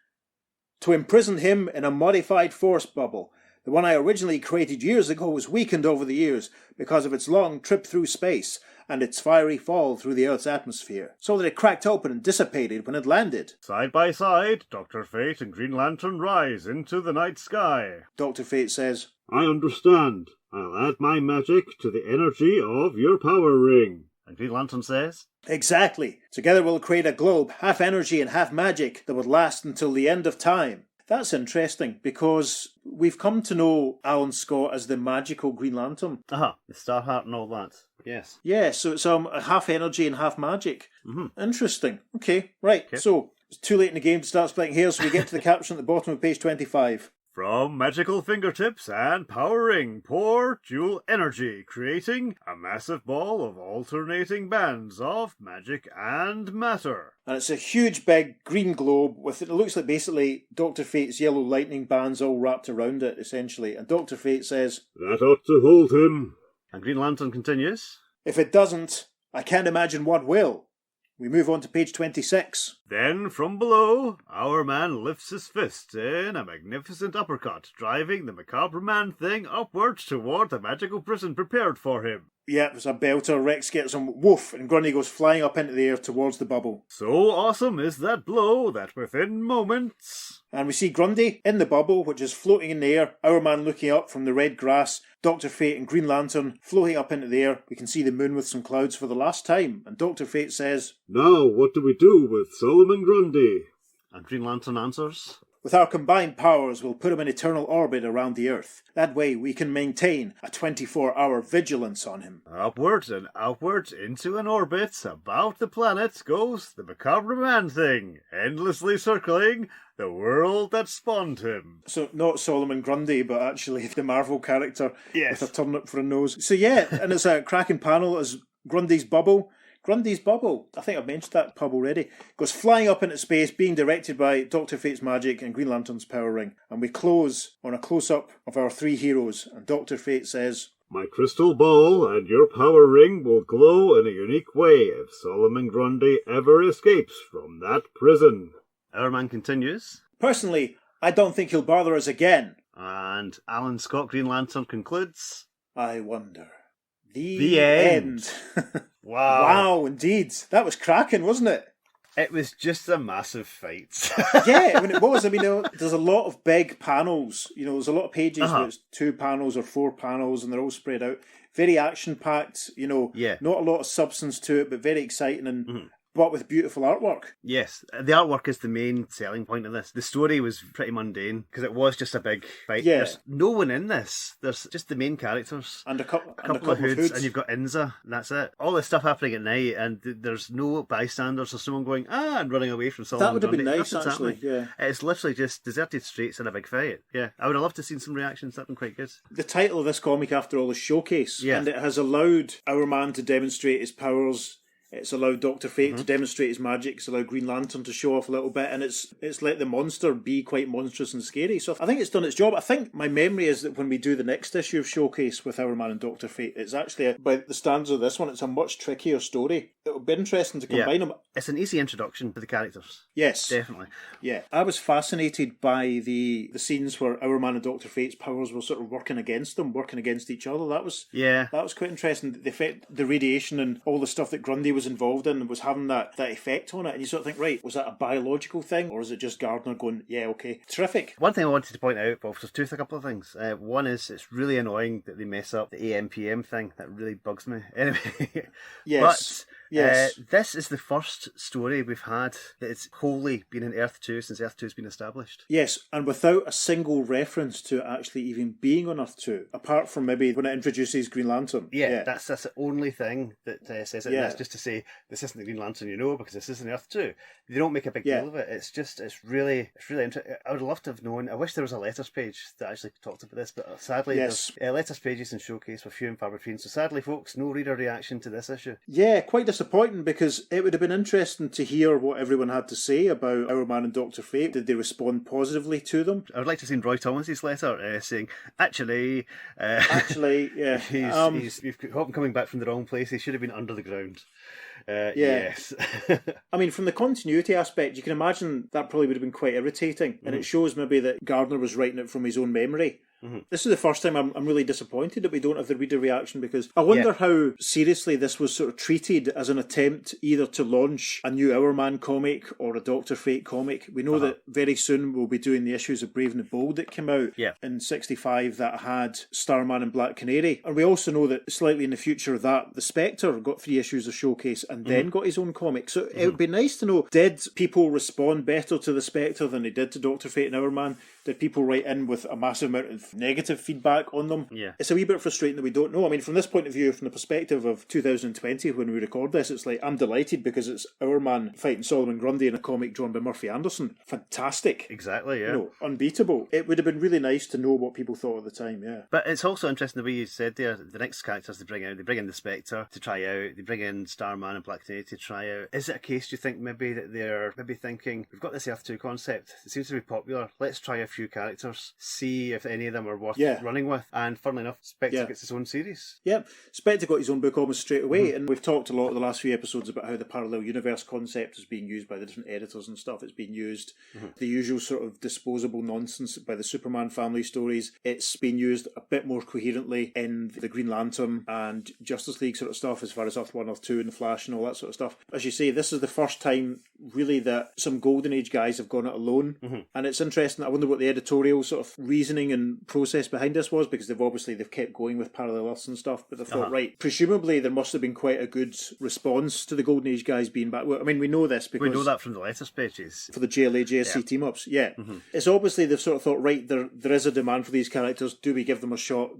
"To imprison him in a modified force bubble. The one I originally created years ago was weakened over the years because of its long trip through space and its fiery fall through the Earth's atmosphere, so that it cracked open and dissipated when it landed." Side by side, Dr. Fate and Green Lantern rise into the night sky. Dr. Fate says, I understand. I'll add my magic to the energy of your power ring. And Green Lantern says, "Exactly. Together we'll create a globe, half energy and half magic, that would last until the end of time." That's interesting, because we've come to know Alan Scott as the magical Green Lantern. the Starheart and all that. Yes. Yeah, so it's half energy and half magic. Mm-hmm. Interesting. Okay, right. Okay. So, it's too late in the game to start splitting hairs, so we get to the caption at the bottom of page 25. From magical fingertips and powering pour dual energy, creating a massive ball of alternating bands of magic and matter. And it's a huge big green globe with, it looks like basically Dr. Fate's yellow lightning bands all wrapped around it, essentially. And Dr. Fate says, That ought to hold him. And Green Lantern continues, "If it doesn't, I can't imagine what will." We move on to page 26. Then from below, Hourman lifts his fist in a magnificent uppercut, driving the macabre man thing upwards toward the magical prison prepared for him. Yeah, there's a belter. Rex gets him, woof, and Grundy goes flying up into the air towards the bubble. So awesome is that blow that within moments... And we see Grundy in the bubble, which is floating in the air, Hourman looking up from the red grass, Dr. Fate and Green Lantern floating up into the air. We can see the moon with some clouds for the last time, and Dr. Fate says, Now what do we do with Solomon Grundy? And Green Lantern answers, "With our combined powers, we'll put him in eternal orbit around the Earth. That way we can maintain a 24-hour vigilance on him." Upwards and outwards into an orbit about the planet goes the macabre man thing, endlessly circling the world that spawned him. So not Solomon Grundy, but actually the Marvel character Yes. with a turnip for a nose. So yeah, and it's a cracking panel as Grundy's bubble, I think I've mentioned that pub already, goes flying up into space, being directed by Dr. Fate's magic and Green Lantern's power ring. And we close on a close-up of our three heroes, and Dr. Fate says, My crystal ball and your power ring will glow in a unique way if Solomon Grundy ever escapes from that prison. Hourman continues, "Personally, I don't think he'll bother us again. And Alan Scott Green Lantern concludes... I wonder. The end. Wow. Wow, indeed. That was cracking, wasn't it? It was just a massive fight. Yeah, I mean, it was. I mean, there's a lot of big panels. There's a lot of pages where it's 2 panels or 4 panels, and they're all spread out. Very action-packed, Yeah. Not a lot of substance to it, but very exciting and but with beautiful artwork. Yes, the artwork is the main selling point of this. The story was pretty mundane, because it was just a big fight. Yeah. There's no one in this. There's just the main characters. And a couple of hoods, and you've got Inza, and that's it. All this stuff happening at night, and there's no bystanders or someone going, and running away from Solomon. That would have been Grundy. nice, actually, yeah. It's literally just deserted streets and a big fight. Yeah, I would have loved to have seen some reactions. That'd been quite good. The title of this comic, after all, is Showcase, and it has allowed Hourman to demonstrate his powers. It's allowed Dr. Fate to demonstrate his magic. It's allowed Green Lantern to show off a little bit, and it's let the monster be quite monstrous and scary. So I think it's done its job. I think my memory is that when we do the next issue of Showcase with Hourman and Dr. Fate, it's actually, by the standards of this one, it's a much trickier story. It would be interesting to combine them. It's an easy introduction to the characters. Yes. Definitely. Yeah. I was fascinated by the scenes where Hourman and Dr. Fate's powers were sort of working against them, working against each other. That was quite interesting. The effect, the radiation and all the stuff that Grundy was involved in was having that effect on it, and you sort of think, right, was that a biological thing, or is it just Gardner going, yeah, okay, terrific? One thing I wanted to point out, Bob, there's a couple of things. One is it's really annoying that they mess up the AM/PM thing. That really bugs me. Anyway, yes. Yes. This is the first story we've had that it's wholly been in Earth 2 since Earth 2 has been established. Yes, and without a single reference to it actually even being on Earth 2, apart from maybe when it introduces Green Lantern. Yeah. That's the only thing that says it. And that's just to say, this isn't the Green Lantern because this isn't Earth 2. They don't make a big deal of it. It's really interesting. I would love to have known. I wish there was a letters page that actually talked about this, but sadly, there's letters pages and Showcase were few and far between. So sadly, folks, no reader reaction to this issue. Yeah, quite disappointing, because it would have been interesting to hear what everyone had to say about Hourman and Dr. Fate. Did they respond positively to them? I would like to have seen Roy Thomas's letter saying, actually, yeah. We've got him coming back from the wrong place. He should have been under the ground. Yes. I mean, from the continuity aspect, you can imagine that probably would have been quite irritating, and it shows maybe that Gardner was writing it from his own memory. This is the first time I'm really disappointed that we don't have the reader reaction, because I wonder how seriously this was sort of treated as an attempt either to launch a new Hourman comic or a Dr. Fate comic. We know that very soon we'll be doing the issues of Brave and the Bold that came out in 65 that had Starman and Black Canary. And we also know that slightly in the future that the Spectre got 3 issues of Showcase and then got his own comic. So it would be nice to know, did people respond better to the Spectre than they did to Dr. Fate and Hourman? Did people write in with a massive amount of negative feedback on them? Yeah. It's a wee bit frustrating that we don't know. I mean, from this point of view, from the perspective of 2020, when we record this, it's like, I'm delighted because it's Hourman fighting Solomon Grundy in a comic drawn by Murphy Anderson. Fantastic. Exactly, yeah. Unbeatable. It would have been really nice to know what people thought at the time, yeah. But it's also interesting the way you said there, the next characters they bring in the Spectre to try out, they bring in Starman and Black Canary to try out. Is it a case, do you think, maybe that they're maybe thinking, we've got this Earth 2 concept, it seems to be popular, let's try a few characters, see if any of them are worth running with. And funnily enough, Spectre gets his own series. Yeah, Spectre got his own book almost straight away, and we've talked a lot in the last few episodes about how the parallel universe concept is being used by the different editors and stuff. It's being used, the usual sort of disposable nonsense by the Superman family stories. It's been used a bit more coherently in the Green Lantern and Justice League sort of stuff, as far as Earth 1, Earth 2 and the Flash and all that sort of stuff. As you say, this is the first time really that some Golden Age guys have gone it alone, and it's interesting. I wonder what the editorial sort of reasoning and process behind this was, because they've kept going with parallel Earths and stuff, but they thought, right, presumably there must have been quite a good response to the Golden Age guys being back. Well, I mean, we know this because... We know that from the letters pages. For the JLA, JSC team-ups, It's obviously they've sort of thought, right, there is a demand for these characters, do we give them a shot?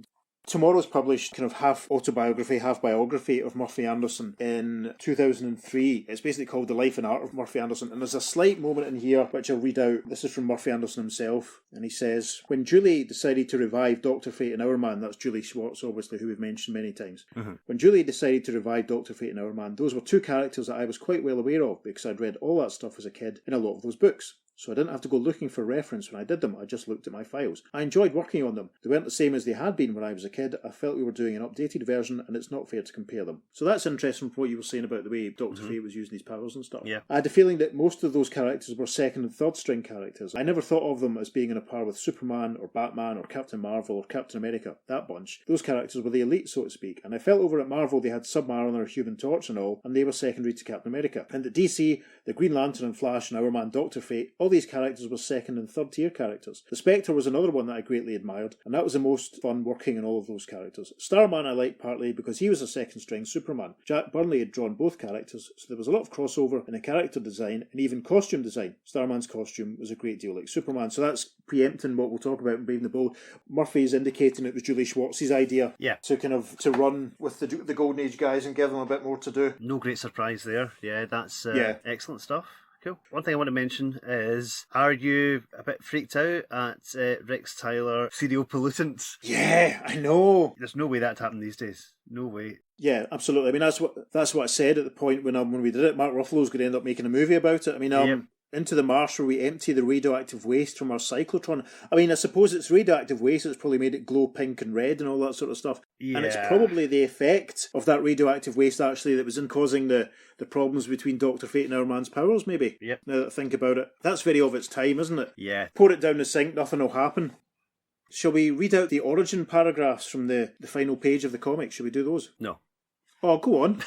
Tomorrow's published kind of half autobiography, half biography of Murphy Anderson in 2003. It's basically called The Life and Art of Murphy Anderson. And there's a slight moment in here which I'll read out. This is from Murphy Anderson himself. And he says, when Julie decided to revive Dr. Fate and Hourman, that's Julie Schwartz, obviously, who we've mentioned many times. When Julie decided to revive Dr. Fate and Hourman, those were 2 characters that I was quite well aware of because I'd read all that stuff as a kid in a lot of those books. so I didn't have to go looking for reference when I did them. I just looked at my files. I enjoyed working on them. They weren't the same as they had been when I was a kid. I felt we were doing an updated version, and it's not fair to compare them. So that's interesting from what you were saying about the way Dr. Fate was using his powers and stuff. Yeah. I had a feeling that most of those characters were second and third string characters. I never thought of them as being on a par with Superman or Batman or Captain Marvel or Captain America, that bunch. Those characters were the elite, so to speak, and I felt over at Marvel they had Submariner, Human Torch and all, and they were secondary to Captain America. And at DC, the Green Lantern and Flash and Hourman, Dr. Fate, all these characters were second and third tier characters. The Spectre was another one that I greatly admired, and that was the most fun working on all of those characters. Starman I liked partly because he was a second string Superman. Jack Burnley had drawn both characters, so there was a lot of crossover in the character design and even costume design. Starman's costume was a great deal like Superman, so that's preempting what we'll talk about in Brave and the Bold. Murphy's indicating it was Julie Schwartz's idea to run with the Golden Age guys and give them a bit more to do. No great surprise there. Yeah, that's excellent stuff. Cool. One thing I want to mention is, are you a bit freaked out at Rex Tyler serial pollutants? Yeah, I know. There's no way that happened these days. No way. Yeah, absolutely. I mean, that's what I said at the point when we did it. Mark Ruffalo's going to end up making a movie about it. I mean, Into the Marsh, where we empty the radioactive waste from our cyclotron. I mean, I suppose it's radioactive waste that's probably made it glow pink and red and all that sort of stuff. Yeah. And it's probably the effect of that radioactive waste, actually, that was in causing the problems between Dr. Fate and Hourman's powers, maybe. Yep. Now that I think about it. That's very of its time, isn't it? Yeah. Pour it down the sink, nothing will happen. Shall we read out the origin paragraphs from the final page of the comic? Shall we do those? No. Oh, go on.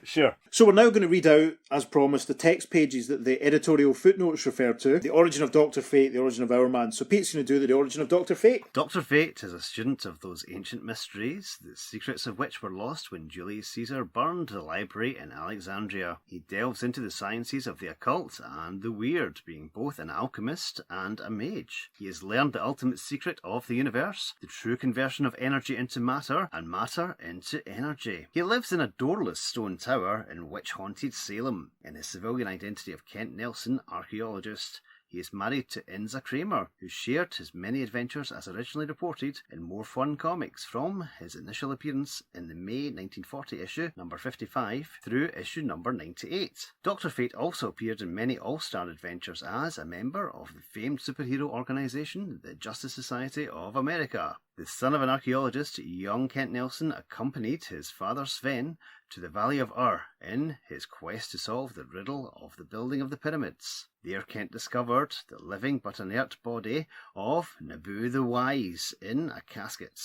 Sure. So we're now going to read out, as promised, the text pages that the editorial footnotes refer to. The origin of Dr. Fate, the origin of Hourman. So Pete's going to do the origin of Dr. Fate. Dr. Fate is a student of those ancient mysteries, the secrets of which were lost when Julius Caesar burned the library in Alexandria. He delves into the sciences of the occult and the weird, being both an alchemist and a mage. He has learned the ultimate secret of the universe, the true conversion of energy into matter and matter into energy. He lives in a doorless stone tower in witch-haunted Salem. In his civilian identity of Kent Nelson, archaeologist, he is married to Inza Kramer, who shared his many adventures as originally reported in More Fun Comics from his initial appearance in the May 1940 issue number 55 through issue number 98. Dr. Fate also appeared in many all-star adventures as a member of the famed superhero organisation, the Justice Society of America. The son of an archaeologist, young Kent Nelson accompanied his father Sven to the Valley of Ur in his quest to solve the riddle of the building of the pyramids. There Kent discovered the living but inert body of Nabu the Wise in a casket.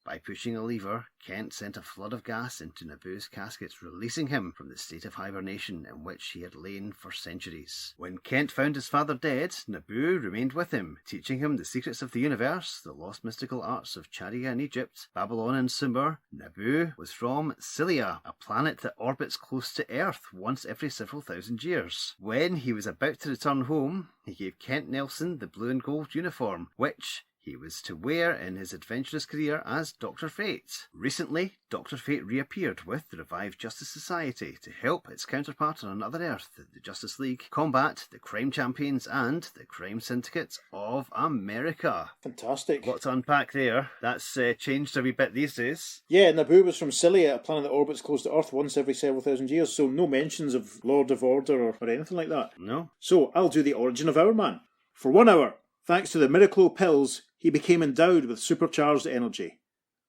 By pushing a lever, Kent sent a flood of gas into Nabu's caskets, releasing him from the state of hibernation in which he had lain for centuries. When Kent found his father dead, Nabu remained with him, teaching him the secrets of the universe, the lost mystical arts of Chaldea in Egypt, Babylon and Sumer. Nabu was from Scylla, a planet that orbits close to Earth once every several thousand years. When he was about to return home, he gave Kent Nelson the blue and gold uniform, which he was to wear in his adventurous career as Dr. Fate. Recently, Dr. Fate reappeared with the revived Justice Society to help its counterpart on another Earth, the Justice League, combat the crime champions and the crime syndicate of America. Fantastic. A lot to unpack there. That's changed a wee bit these days. Yeah, Nabu was from Scylla, a planet that orbits close to Earth once every several thousand years, so no mentions of Lord of Order or anything like that. No. So, I'll do the origin of Hourman. For 1 hour, thanks to the miracle pills, he became endowed with supercharged energy.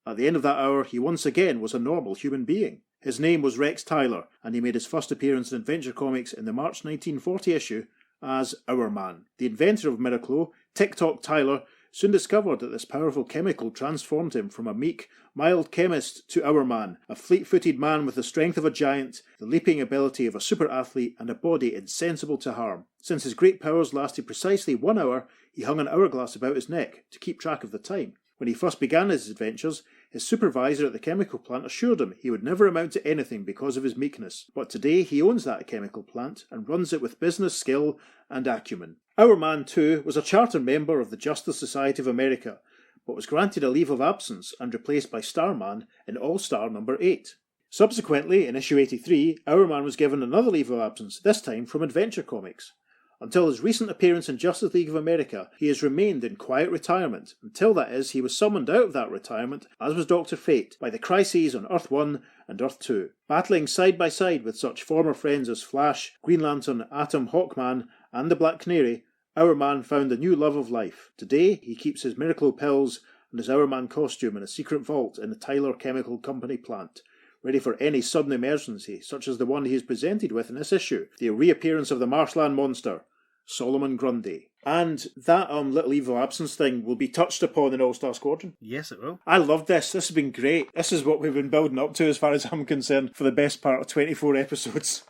At the end of that hour, he once again was a normal human being. His name was Rex Tyler, and he made his first appearance in Adventure Comics in the March 1940 issue as Hourman. The inventor of Miraclo, Tick-Tock Tyler, soon discovered that this powerful chemical transformed him from a meek, mild chemist to Hourman, a fleet-footed man with the strength of a giant, the leaping ability of a super athlete, and a body insensible to harm. Since his great powers lasted precisely 1 hour, he hung an hourglass about his neck to keep track of the time. When he first began his adventures, his supervisor at the chemical plant assured him he would never amount to anything because of his meekness. But today he owns that chemical plant and runs it with business skill and acumen. Hourman, too, was a charter member of the Justice Society of America, but was granted a leave of absence and replaced by Starman in All-Star number 8. Subsequently, in issue 83, Hourman was given another leave of absence, this time from Adventure Comics. Until his recent appearance in Justice League of America, he has remained in quiet retirement. Until that is, he was summoned out of that retirement, as was Dr. Fate, by the crises on Earth 1 and Earth 2, battling side by side with such former friends as Flash, Green Lantern, Atom, Hawkman, and the Black Canary, Hourman found a new love of life. Today, he keeps his miracle pills and his Hourman costume in a secret vault in the Tyler Chemical Company plant, ready for any sudden emergency, such as the one he is presented with in this issue, the reappearance of the marshland monster, Solomon Grundy. And that little leave of absence thing will be touched upon in All-Star Squadron. Yes, it will. I love this. This has been great. This is what we've been building up to, as far as I'm concerned, for the best part of 24 episodes.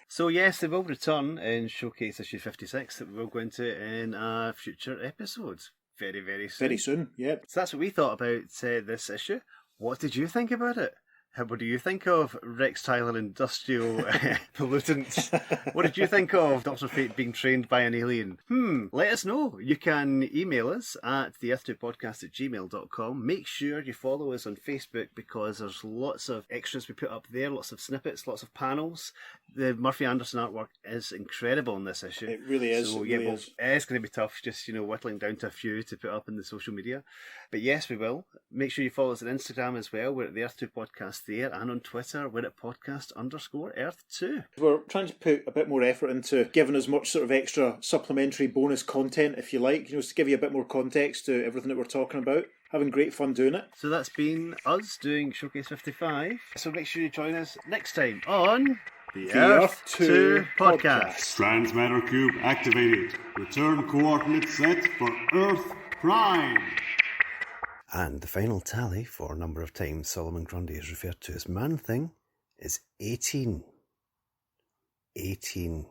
So yes, they will return in Showcase issue 56 that we will go into in future episodes. Very, very soon. Very soon, yeah. So that's what we thought about this issue. What did you think about it? What do you think of Rex Tyler industrial pollutants? What did you think of Dr. Fate being trained by an alien? Let us know. You can email us at theearth2podcast@gmail.com. Make sure you follow us on Facebook because there's lots of extras we put up there, lots of snippets, lots of panels. The Murphy Anderson artwork is incredible in this issue. It really is. So, it really is. It's going to be tough just, whittling down to a few to put up in the social media. But yes, we will. Make sure you follow us on Instagram as well. We're at the Earth2 Podcast there, and on Twitter we're at podcast_Earth2. We're trying to put a bit more effort into giving as much sort of extra supplementary bonus content, if you like, to give you a bit more context to everything that we're talking about. Having great fun doing it. So that's been us doing Showcase 55. So make sure you join us next time on The Earth2 Podcast. Transmatter cube activated. Return coordinates set for Earth Prime. And the final tally for number of times Solomon Grundy is referred to as Man-Thing is 18. 18.